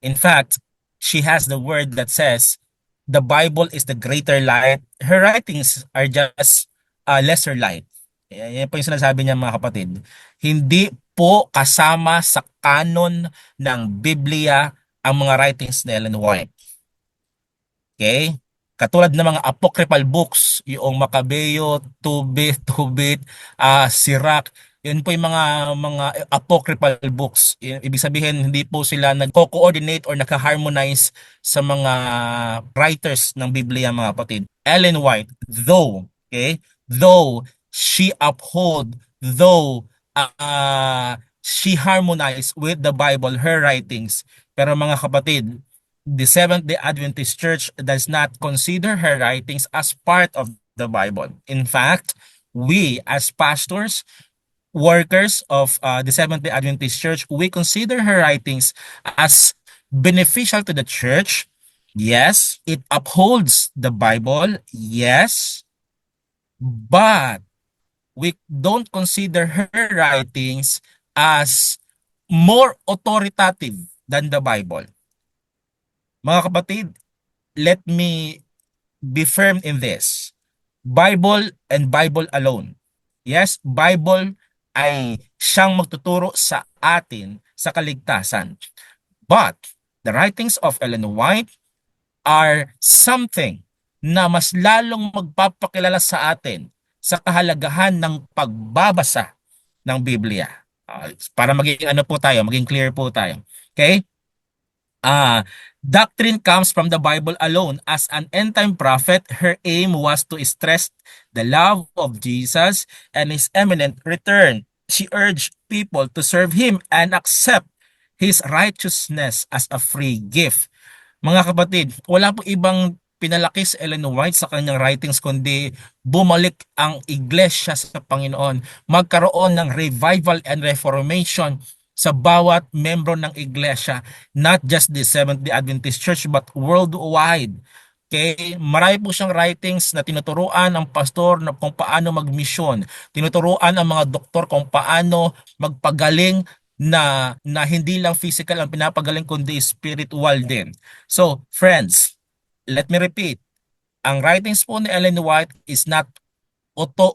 In fact, she has the word that says, the Bible is the greater light. Her writings are just a lesser light. Yan po yung sinasabi niya mga kapatid. Hindi po kasama sa canon ng Biblia ang mga writings ni Ellen White. Okay? Katulad ng mga apocryphal books, yung Macabeo, Tobit, Sirach, yun po yung mga apocryphal books. Ibig sabihin, hindi po sila nagko-coordinate or naka-harmonize sa mga writers ng Biblia, mga kapatid. Ellen White, though she uphold, she harmonized with the Bible, her writings, pero mga kapatid, the Seventh-day Adventist Church does not consider her writings as part of the Bible. In fact, we as pastors, workers of the Seventh-day Adventist Church, we consider her writings as beneficial to the church. Yes, it upholds the Bible. Yes, but we don't consider her writings as more authoritative than the Bible. Mga kapatid, let me be firm in this. Bible and Bible alone. Yes, Bible ay siyang magtuturo sa atin sa kaligtasan. But the writings of Ellen White are something na mas lalong magpapakilala sa atin sa kahalagahan ng pagbabasa ng Biblia. Para maging clear po tayo. Okay? Doctrine comes from the Bible alone. As an end-time prophet, her aim was to stress the love of Jesus and his imminent return. She urged people to serve him and accept his righteousness as a free gift. Mga kapatid, wala po ibang pinalaki si Ellen White sa kanyang writings kundi bumalik ang iglesia sa Panginoon, magkaroon ng revival and reformation sa bawat membro ng iglesia, not just the Seventh-day Adventist Church but worldwide. Okay, marami po siyang writings na tinuturuan ang pastor na kung paano magmisyon, tinuturuan ang mga doktor kung paano magpagaling na hindi lang physical ang pinapagaling kundi spiritual din. So, friends, let me repeat, ang writings po ni Ellen White is not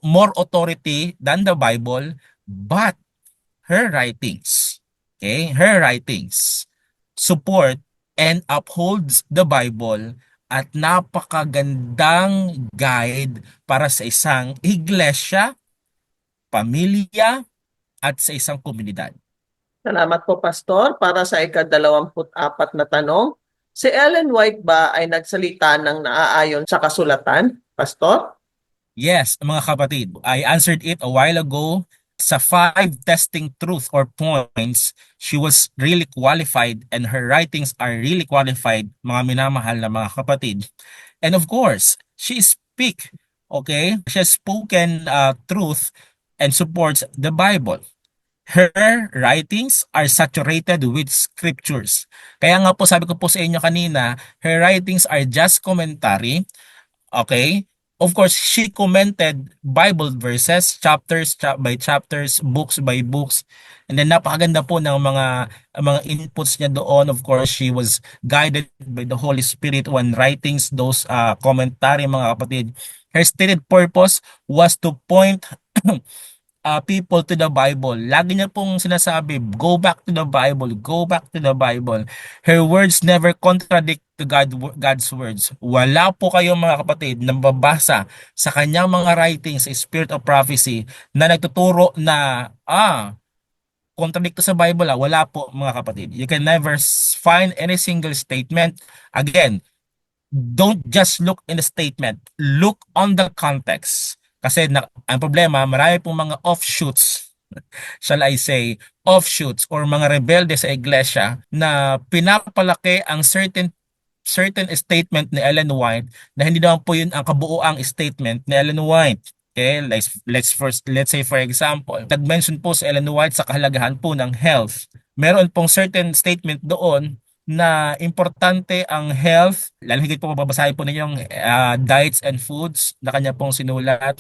more authority than the Bible, but her writings, okay, her writings support and upholds the Bible at napakagandang guide para sa isang iglesia, pamilya, at sa isang komunidad. Salamat po, Pastor. Para sa ika-24 na tanong, si Ellen White ba ay nagsalita ng naaayon sa kasulatan, Pastor? Yes, mga kapatid, I answered it a while ago. Sa 5 testing truth or points, she was really qualified and her writings are really qualified, mga minamahal na mga kapatid. And of course, she speak, okay? She has spoken truth and supports the Bible. Her writings are saturated with scriptures. Kaya nga po sabi ko po sa inyo kanina, her writings are just commentary. Okay? Of course, she commented Bible verses, chapters by chapters, books by books. And then napakaganda po ng mga inputs niya doon. Of course, she was guided by the Holy Spirit when writings those commentary, mga kapatid. Her stated purpose was to point people to the Bible. Lagi niya pong sinasabi, go back to the Bible, go back to the Bible. Her words never contradict to God's words. Wala po kayong mga kapatid na babasa sa kanyang mga writings, sa Spirit of Prophecy, na nagtuturo na, contradict to sa Bible. Wala po mga kapatid. You can never find any single statement. Again, don't just look in the statement, look on the context. Kasi ang problema, marami pong mga offshoots, shall I say, offshoots or mga rebelde sa iglesia na pinapalaki ang certain statement ni Ellen White na hindi naman po yun ang kabuuang statement ni Ellen White. Okay, let's say for example, nag-mention po si Ellen White sa kahalagahan po ng health. Meron pong certain statement doon na importante ang health, lalo higit po mababasahin po ninyo yung diets and foods na kanya pong sinulat.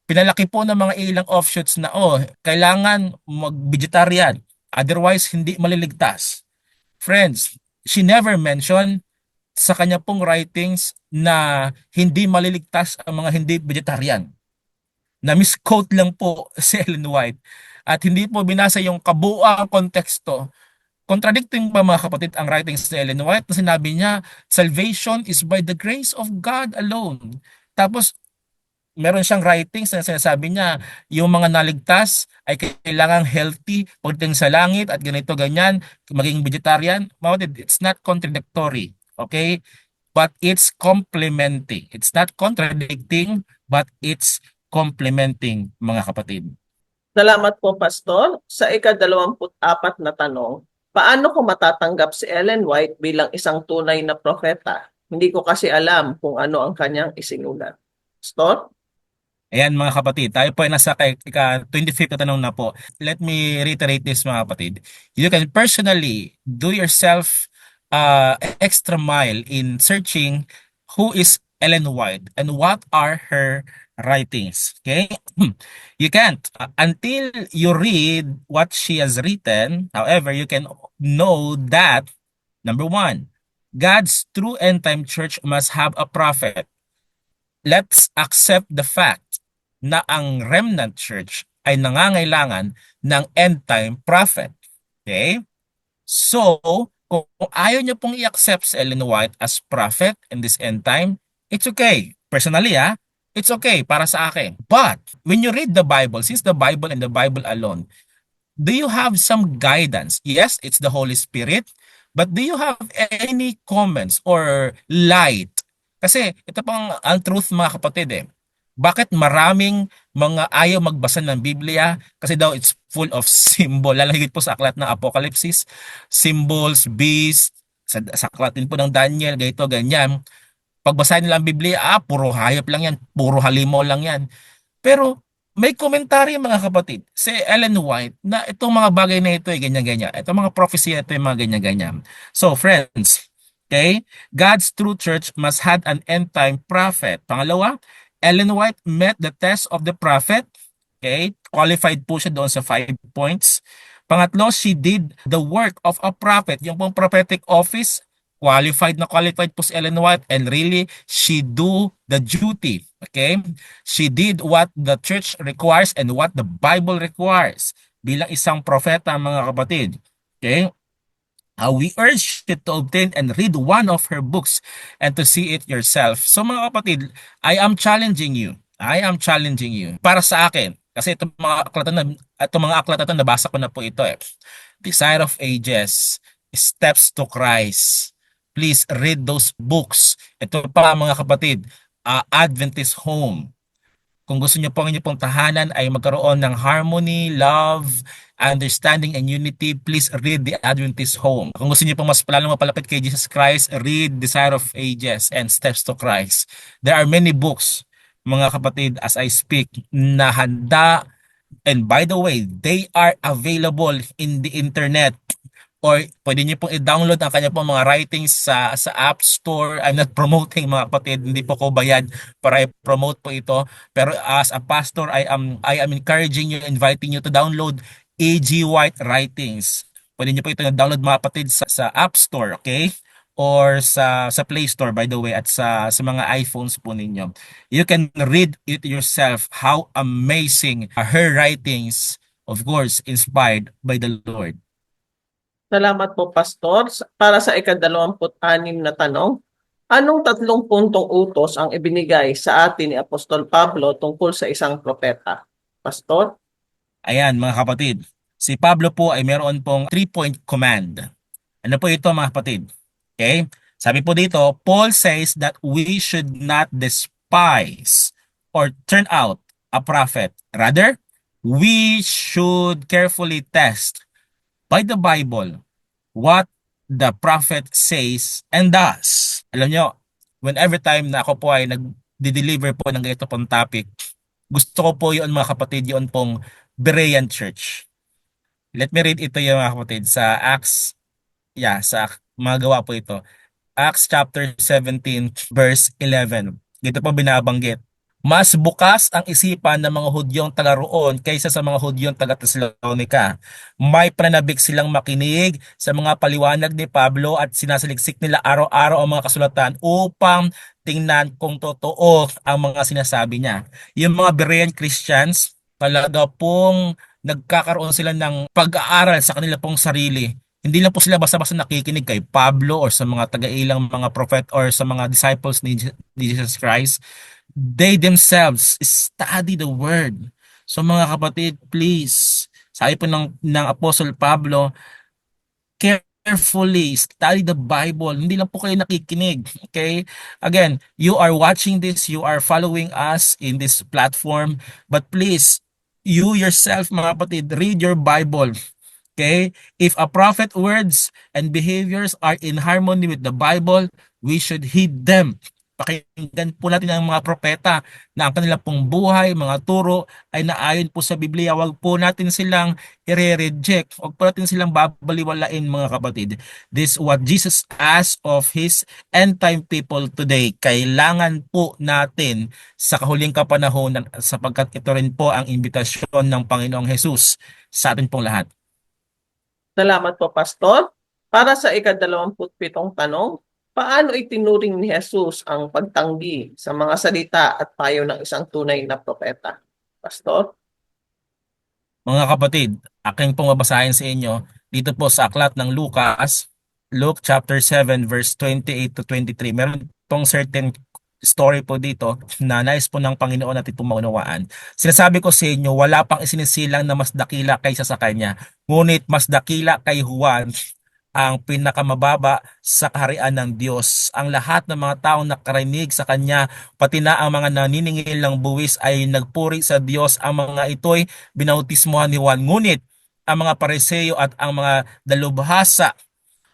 Pinalaki po ng mga ilang offshoots na kailangan mag-vegetarian, otherwise hindi maliligtas. Friends, she never mentioned sa kanya pong writings na hindi maliligtas ang mga hindi vegetarian. Na misquote lang po si Ellen White at hindi po binasa yung kabuuang konteksto. Contradicting ba mga kapatid ang writings ni Ellen White na sinabi niya, salvation is by the grace of God alone. Tapos, meron siyang writings na sinasabi niya, yung mga naligtas ay kailangang healthy pagdating sa langit at ganito ganyan, maging vegetarian. Mga kapatid, it's not contradictory. Okay? But it's complementing. It's not contradicting, but it's complementing, mga kapatid. Salamat po, Pastor. Sa ika-24 na tanong, paano ko matatanggap si Ellen White bilang isang tunay na propeta? Hindi ko kasi alam kung ano ang kanyang isinulat. Pastor? Ayan mga kapatid, tayo po ay nasa 25th na tanong na po. Let me reiterate this mga kapatid. You can personally do yourself extra mile in searching who is Ellen White and what are her writings. Okay? You can't until you read what she has written. However, you can know that number one, God's true end time church must have a prophet. Let's accept the fact na ang remnant church ay nangangailangan ng end time prophet. Okay? So, kung ayaw niyo pong i-accept si Ellen White as prophet in this end time, it's okay. Personally, it's okay para sa akin. But, when you read the Bible, since the Bible and the Bible alone, do you have some guidance? Yes, it's the Holy Spirit, but do you have any comments or light? Kasi ito pang ang truth mga kapatid Bakit maraming mga ayaw magbasa ng Biblia? Kasi daw it's full of symbol. Lalo higit po sa aklat ng Apocalypse, symbols, beast, sa aklat din po ng Daniel, ganito, ganyan. Pagbasahin nila ang Biblia, puro hayop lang yan, puro halimaw lang yan. Pero may komentaryo mga kapatid si Ellen White na itong mga bagay na ito ay ganyan-ganyan. Itong mga prophecy ito ay mga ganyan-ganyan. So friends, okay, God's true church must have an end time prophet. Pangalawa, Ellen White met the test of the prophet. Okay, qualified po siya doon sa 5 points. Pangatlo, she did the work of a prophet. Yung pong prophetic office, qualified na qualified po si Ellen White and really she do the duty. Okay? She did what the church requires and what the Bible requires. bilang isang propeta, mga kapatid. Okay? We urge you to obtain and read one of her books and to see it yourself. So mga kapatid, I am challenging you. I am challenging you. Para sa akin, kasi itong mga aklat na ito, nabasa ko na po ito eh. Desire of Ages, Steps to Christ. Please read those books. Ito pa mga kapatid, Adventist Home. Kung gusto niyo po ang inyong pong tahanan ay magkaroon ng harmony, love, understanding, and unity, please read The Adventist Home. Kung gusto niyo pong mas lalong mapalapit kay Jesus Christ, read Desire of Ages and Steps to Christ. There are many books, mga kapatid, as I speak, na handa. And by the way, they are available in the internet, or pwede niyo pong i-download ang kanya pong mga writings sa App Store. I'm not promoting, mga kapatid, hindi po ko bayad para i-promote po ito. Pero as a pastor, I am encouraging you, inviting you to download A.G. White writings. Pwede niyo po ito download, mga kapatid, sa App Store, okay? Or sa Play Store, by the way, at sa mga iPhones po ninyo. You can read it yourself how amazing her writings, of course, inspired by the Lord. Salamat po, Pastor. Para sa ika-26 na tanong, anong 3 puntong utos ang ibinigay sa atin ni Apostol Pablo tungkol sa isang propeta? Pastor? Ayan, mga kapatid. Si Pablo po ay meron pong 3-point command. Ano po ito, mga kapatid? Okay? Sabi po dito, Paul says that we should not despise or turn out a prophet. Rather, we should carefully test by the Bible what the prophet says and does. Alam nyo, whenever time na ako po ay nag-deliver po ng ganito pong topic, gusto ko po yun, mga kapatid, yun pong Berean Church. Let me read ito yung, mga kapatid, sa Acts, sa mga gawa po ito. Acts chapter 17 verse 11. Dito po binabanggit. Mas bukas ang isipan ng mga Hudyong taga roon kaysa sa mga Hudyong taga Tesalonica. May pananabik silang makinig sa mga paliwanag ni Pablo at sinasaliksik nila araw-araw ang mga kasulatan upang tingnan kung totoo ang mga sinasabi niya. Yung mga Berean Christians, talaga pong nagkakaroon sila ng pag-aaral sa kanila pong sarili. Hindi lang po sila basta-basta nakikinig kay Pablo or sa mga taga-ilang mga prophet or sa mga disciples ni Jesus Christ. They themselves study the word. So mga kapatid, please, sabi po ng Apostle Pablo, carefully study the Bible. Hindi lang po kayo nakikinig. Okay? Again, you are watching this, you are following us in this platform, but please, you yourself, mga kapatid, read your Bible. Okay? If a prophet words and behaviors are in harmony with the Bible, we should heed them. Pakinggan po natin ang mga propeta na ang kanilang pong buhay, mga turo ay naayon po sa Biblia. Huwag po natin silang i-reject. Huwag po natin silang babaliwalain, mga kapatid. This is what Jesus asked of His end-time people today. Kailangan po natin sa kahuling kapanahonan sapagkat ito rin po ang imbitasyon ng Panginoong Jesus sa atin pong lahat. Salamat po, Pastor. Para sa ika-27 tanong, paano itinuring ni Jesus ang pagtanggi sa mga salita at payo ng isang tunay na propeta? Pastor? Mga kapatid, aking pong babasahin sa inyo dito po sa aklat ng Lucas, Luke chapter 7 verse 28 to 23. Meron pong certain story po dito na nais po ng Panginoon natin pong maunawaan. Sinasabi ko sa inyo, wala pang isinisilang na mas dakila kaysa sa kanya. Ngunit mas dakila kay Juan ang pinakamababa sa kaharian ng Diyos. Ang lahat ng mga taong nakarinig sa kanya, pati na ang mga naniningil ng buwis ay nagpuri sa Diyos. Ang mga ito'y binautismohan ni Juan. Ngunit ang mga Pariseo at ang mga dalubhasa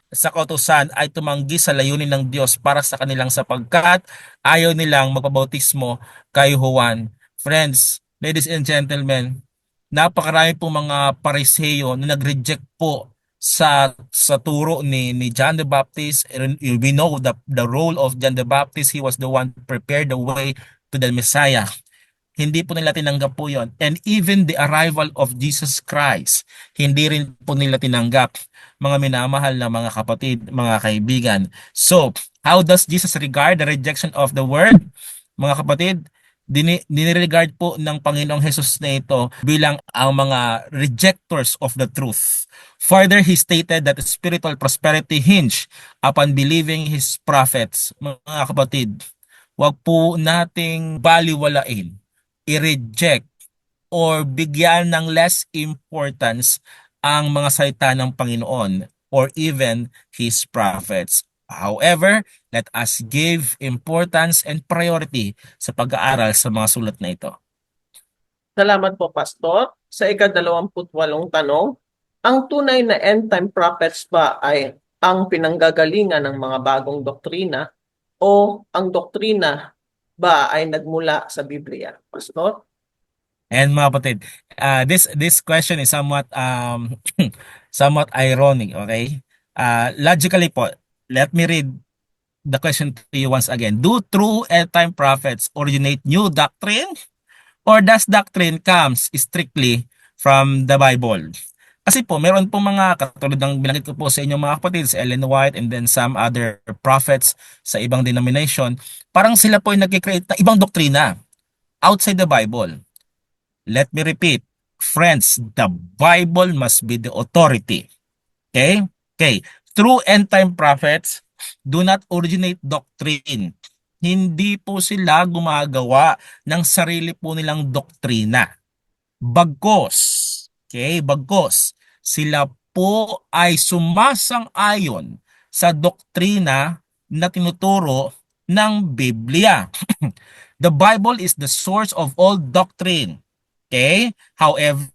sa kautusan ay tumanggi sa layunin ng Diyos para sa kanilang sapagkat ayaw nilang magpabautismo kay Juan. Friends, ladies and gentlemen, napakarami po mga Pariseo na nag-reject po sa turo ni John the Baptist. And we know the role of John the Baptist. He was the one who prepared the way to the Messiah. Hindi po nila tinanggap po yon. And even the arrival of Jesus Christ, hindi rin po nila tinanggap, mga minamahal na mga kapatid, mga kaibigan. So, how does Jesus regard the rejection of the word? Mga kapatid, Diniregard po ng Panginoong Hesus na ito bilang ang mga rejectors of the truth. Further, he stated that spiritual prosperity hinged upon believing his prophets. Mga kapatid, wag po nating baliwalain, i-reject, or bigyan ng less importance ang mga salita ng Panginoon or even His prophets. However, let us give importance and priority sa pag-aaral sa mga sulat na ito. Salamat po, Pastor. Sa ika-28 tanong, ang tunay na end-time prophets ba ay ang pinanggagalingan ng mga bagong doktrina o ang doktrina ba ay nagmula sa Biblia? Pastor? And mga kapatid, this question is somewhat somewhat ironic, okay? Logically po, let me read the question to you once again. Do true end-time prophets originate new doctrine, or does doctrine comes strictly from the Bible? Kasi po, meron po mga katulad ng binanggit ko po sa inyo mga kapatid, si Ellen White and then some other prophets sa ibang denomination, parang sila po ay nag-create ng ibang doktrina outside the Bible. Let me repeat, friends, the Bible must be the authority. Okay? Okay. True end-time prophets do not originate doctrine. Hindi po sila gumagawa ng sarili po nilang doktrina. Bagkos, okay, bagkos, sila po ay sumasang-ayon sa doktrina na tinuturo ng Biblia. The Bible is the source of all doctrine. Okay? However,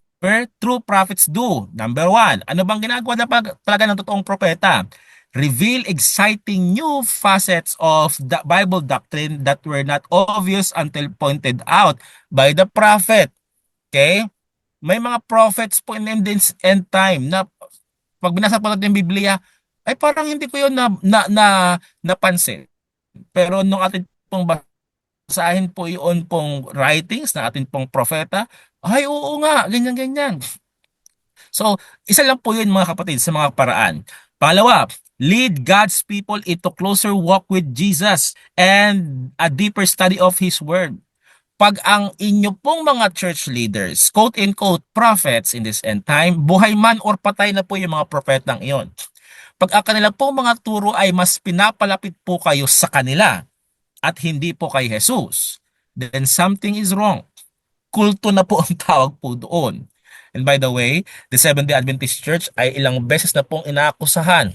true prophets do. Number one, ano bang ginagawa na talaga ng totoong propeta? Reveal exciting new facets of the Bible doctrine that were not obvious until pointed out by the prophet. Okay? May mga prophets po in end time na pag binasa po natin yung Biblia, ay parang hindi ko yun napansin. Pero nung atin pong basahin po yun pong writings na atin pong propeta, ay oo nga, ganyan-ganyan. So, isa lang po yun mga kapatid sa mga paraan. Pangalawa, lead God's people into closer walk with Jesus and a deeper study of His Word. Pag ang inyo pong mga church leaders, quote-unquote prophets in this end time, buhay man or patay na po yung mga propetang iyon. Pag ang kanila pong mga turo ay mas pinapalapit po kayo sa kanila at hindi po kay Jesus, then something is wrong. Kulto na po ang tawag po doon. And by the way, the Seventh-day Adventist Church ay ilang beses na pong inaakusahan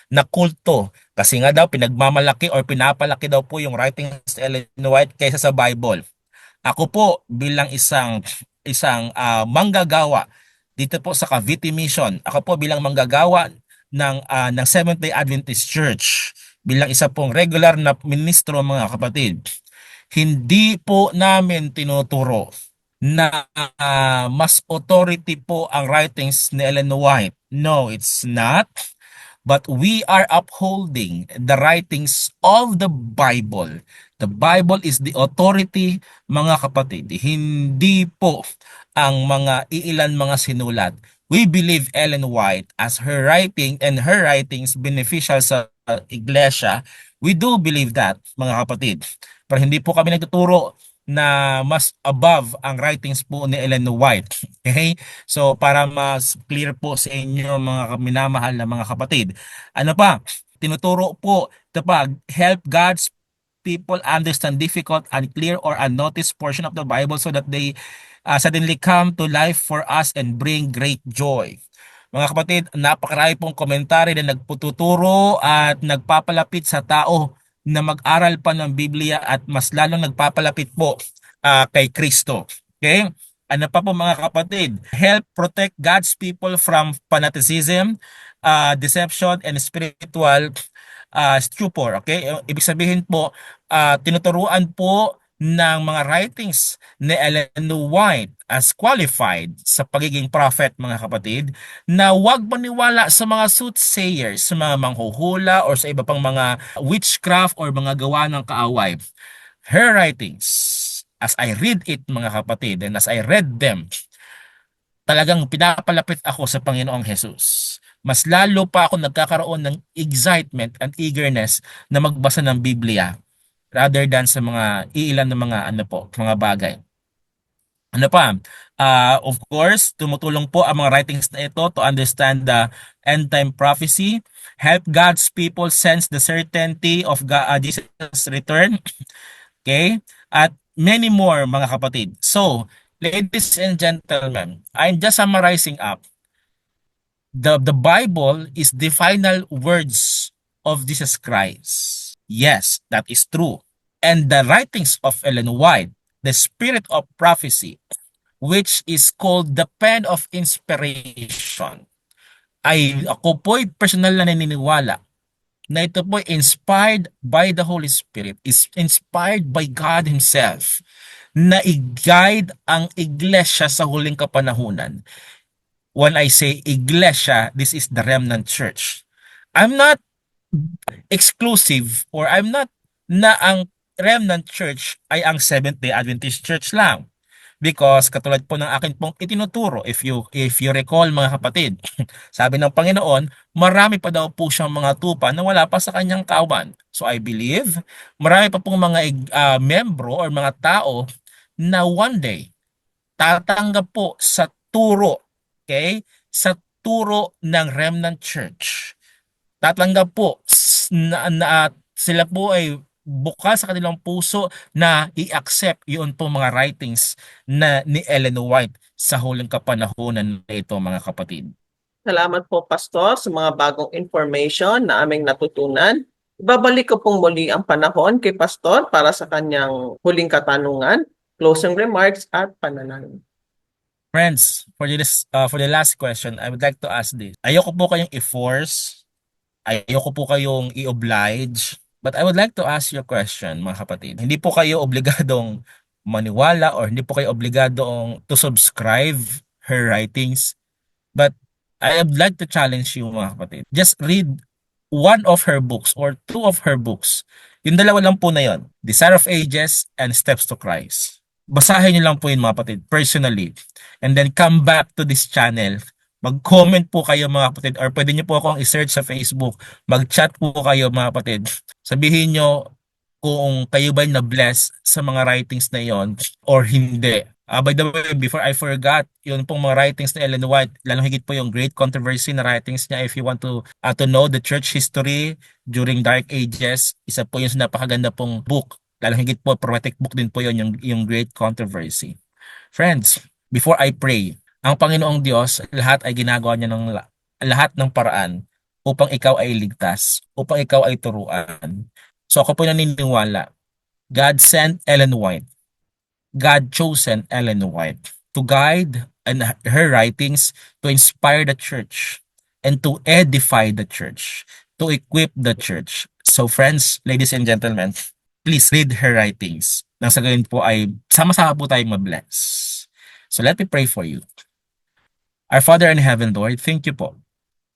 na kulto kasi nga daw pinagmamalaki or pinapalaki daw po yung writings ni Ellen White kaysa sa Bible. Ako po bilang isang manggagawa dito po sa Cavite Mission. Ako po bilang manggagawa ng Seventh-day Adventist Church, bilang isa pong regular na ministro mga kapatid. Hindi po namin tinuturo na mas authority po ang writings ni Ellen White. No, it's not. But we are upholding the writings of the Bible. The Bible is the authority, mga kapatid. Hindi po ang mga iilan mga sinulat. We believe Ellen White as her writing and her writings beneficial sa iglesia. We do believe that, mga kapatid. Pero hindi po kami nagtuturo na mas above ang writings po ni Ellen White. Okay? So para mas clear po sa inyo mga minamahal na mga kapatid. Ano pa? Tinuturo po ito pa, help God's people understand difficult, unclear, or unnoticed portion of the Bible so that they suddenly come to life for us and bring great joy. Mga kapatid, napakarami pong komentary na nagpututuro at nagpapalapit sa tao na mag-aral pa ng Biblia at mas lalong nagpapalapit po kay Kristo. Okay? Ano pa po mga kapatid? Help protect God's people from fanaticism, deception, and spiritual stupor. Okay? Ibig sabihin po, tinuturuan po ng mga writings ni Ellen White as qualified sa pagiging prophet mga kapatid na huwag maniwala sa mga soothsayers, sa mga manghuhula or sa iba pang mga witchcraft or mga gawa ng kaaway. Her writings, as I read it mga kapatid and as I read them, talagang pinapalapit ako sa Panginoong Jesus. Mas lalo pa ako nagkakaroon ng excitement and eagerness na magbasa ng Biblia. rather than sa mga iilan ng mga ano po, mga bagay. Ano pa? Of course, tumutulong po ang mga writings na ito to understand the end time prophecy, help God's people sense the certainty of Jesus' return, okay? At many more mga kapatid. So, ladies and gentlemen, I'm just summarizing up. The Bible is the final words of Jesus Christ. Yes, that is true. And the writings of Ellen White, the spirit of prophecy, which is called the pen of inspiration, ay ako po'y personal na naniniwala na ito po inspired by the Holy Spirit, is inspired by God Himself, na i-guide ang iglesia sa huling kapanahunan. When I say iglesia, this is the remnant church. I'm not exclusive, or I'm not na ang remnant church ay ang Seventh-day Adventist Church lang. Because katulad po ng akin pong itinuturo, if you recall mga kapatid, sabi ng Panginoon, marami pa daw po siyang mga tupa na wala pa sa kanyang kawan. So I believe, marami pa pong mga membro or mga tao na one day tatanggap po sa turo, okay? Sa turo ng remnant church. Tatanggap po na sila po ay bukas sa kanilang puso na i-accept yun po mga writings na ni Ellen White sa huling kapanahunan na ito mga kapatid. Salamat po, Pastor, sa mga bagong information na aming natutunan. Ibabalik ko pong muli ang panahon kay Pastor para sa kanyang huling katanungan, closing remarks at panalangin. Friends, for the last question, I would like to ask this. Ayoko po kayong i-force, ayoko po kayong i-oblige, but I would like to ask you a question, mga kapatid. Hindi po kayo obligadong maniwala or hindi po kayo obligadong to subscribe her writings, but I would like to challenge you, mga kapatid. Just read one of her books or two of her books. Yung dalawa lang po na yon, Desire of Ages and Steps to Christ. Basahin niyo lang po yun mga kapatid, personally. And then come back to this channel. Mag-comment po kayo mga kapatid, or pwede niyo po akong i-search sa Facebook. Mag-chat po kayo mga kapatid. Sabihin niyo kung kayo ba na-bless sa mga writings na yon or hindi. By the way, before I forgot, yun pong mga writings ni Ellen White, lalong higit po yung Great Controversy na writings niya. If you want to know the church history during Dark Ages, isa po yung napakaganda pong book. Lalong higit po, prophetic book din po yun, yung Great Controversy. Friends, before I pray, ang Panginoong Diyos, lahat ay ginagawa niya ng lahat ng paraan upang ikaw ay ligtas, upang ikaw ay turuan. So ako po naniniwala, God sent Ellen White. God chosen Ellen White to guide and her writings to inspire the church and to edify the church, to equip the church. So friends, ladies and gentlemen, please read her writings. Nang sa gayon po ay sama-sama po tayong mabless. So let me pray for you. Our Father in heaven, Lord, thank you po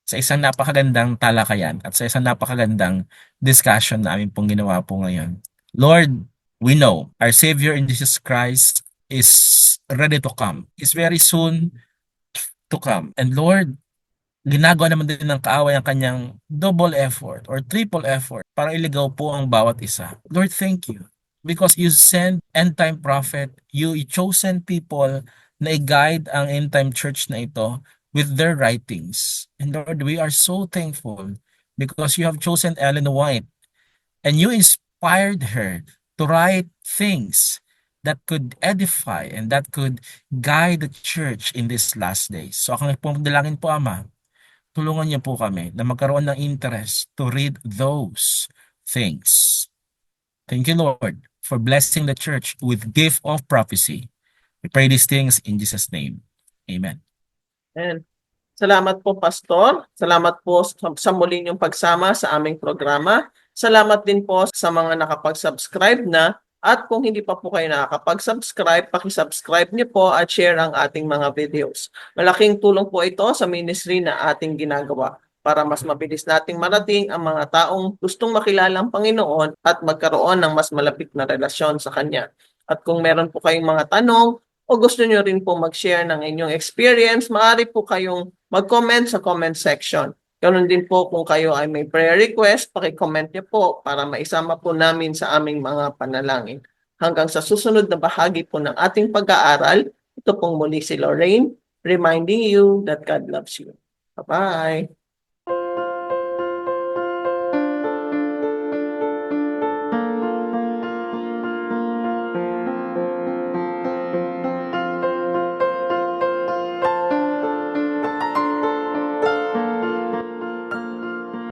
sa isang napakagandang talakayan at sa isang napakagandang discussion na amin pong ginawa po ngayon. Lord, we know our Savior in Jesus Christ is ready to come. Is very soon to come. And Lord, ginagawa naman din ng kaaway ang kanyang double effort or triple effort para iligaw po ang bawat isa. Lord, thank you. Because you send end-time prophet, you chosen people na i-guide ang end-time church na ito with their writings. And Lord, we are so thankful because you have chosen Ellen White and you inspired her to write things that could edify and that could guide the church in these last days. So ako pong dalangin po, Ama, tulungan niyo po kami na magkaroon ng interest to read those things. Thank you, Lord, for blessing the church with gift of prophecy. We pray these things in Jesus' name. Amen. And salamat po, Pastor. Salamat po sa muli niyong pagsama sa aming programa. Salamat din po sa mga nakapag-subscribe na. At kung hindi pa po kayo nakakapag-subscribe, paki-subscribe niyo po at share ang ating mga videos. Malaking tulong po ito sa ministry na ating ginagawa para mas mabilis nating marating ang mga taong gustong makilala ang Panginoon at magkaroon ng mas malapit na relasyon sa Kanya. At kung meron po kayong mga tanong o gusto niyo rin po mag-share ng inyong experience, maaari po kayong mag-comment sa comment section. Ganun din po kung kayo ay may prayer request, paki-comment niyo po para maisama po namin sa aming mga panalangin. Hanggang sa susunod na bahagi po ng ating pag-aaral, ito pong muli si Lorraine, reminding you that God loves you. Bye-bye!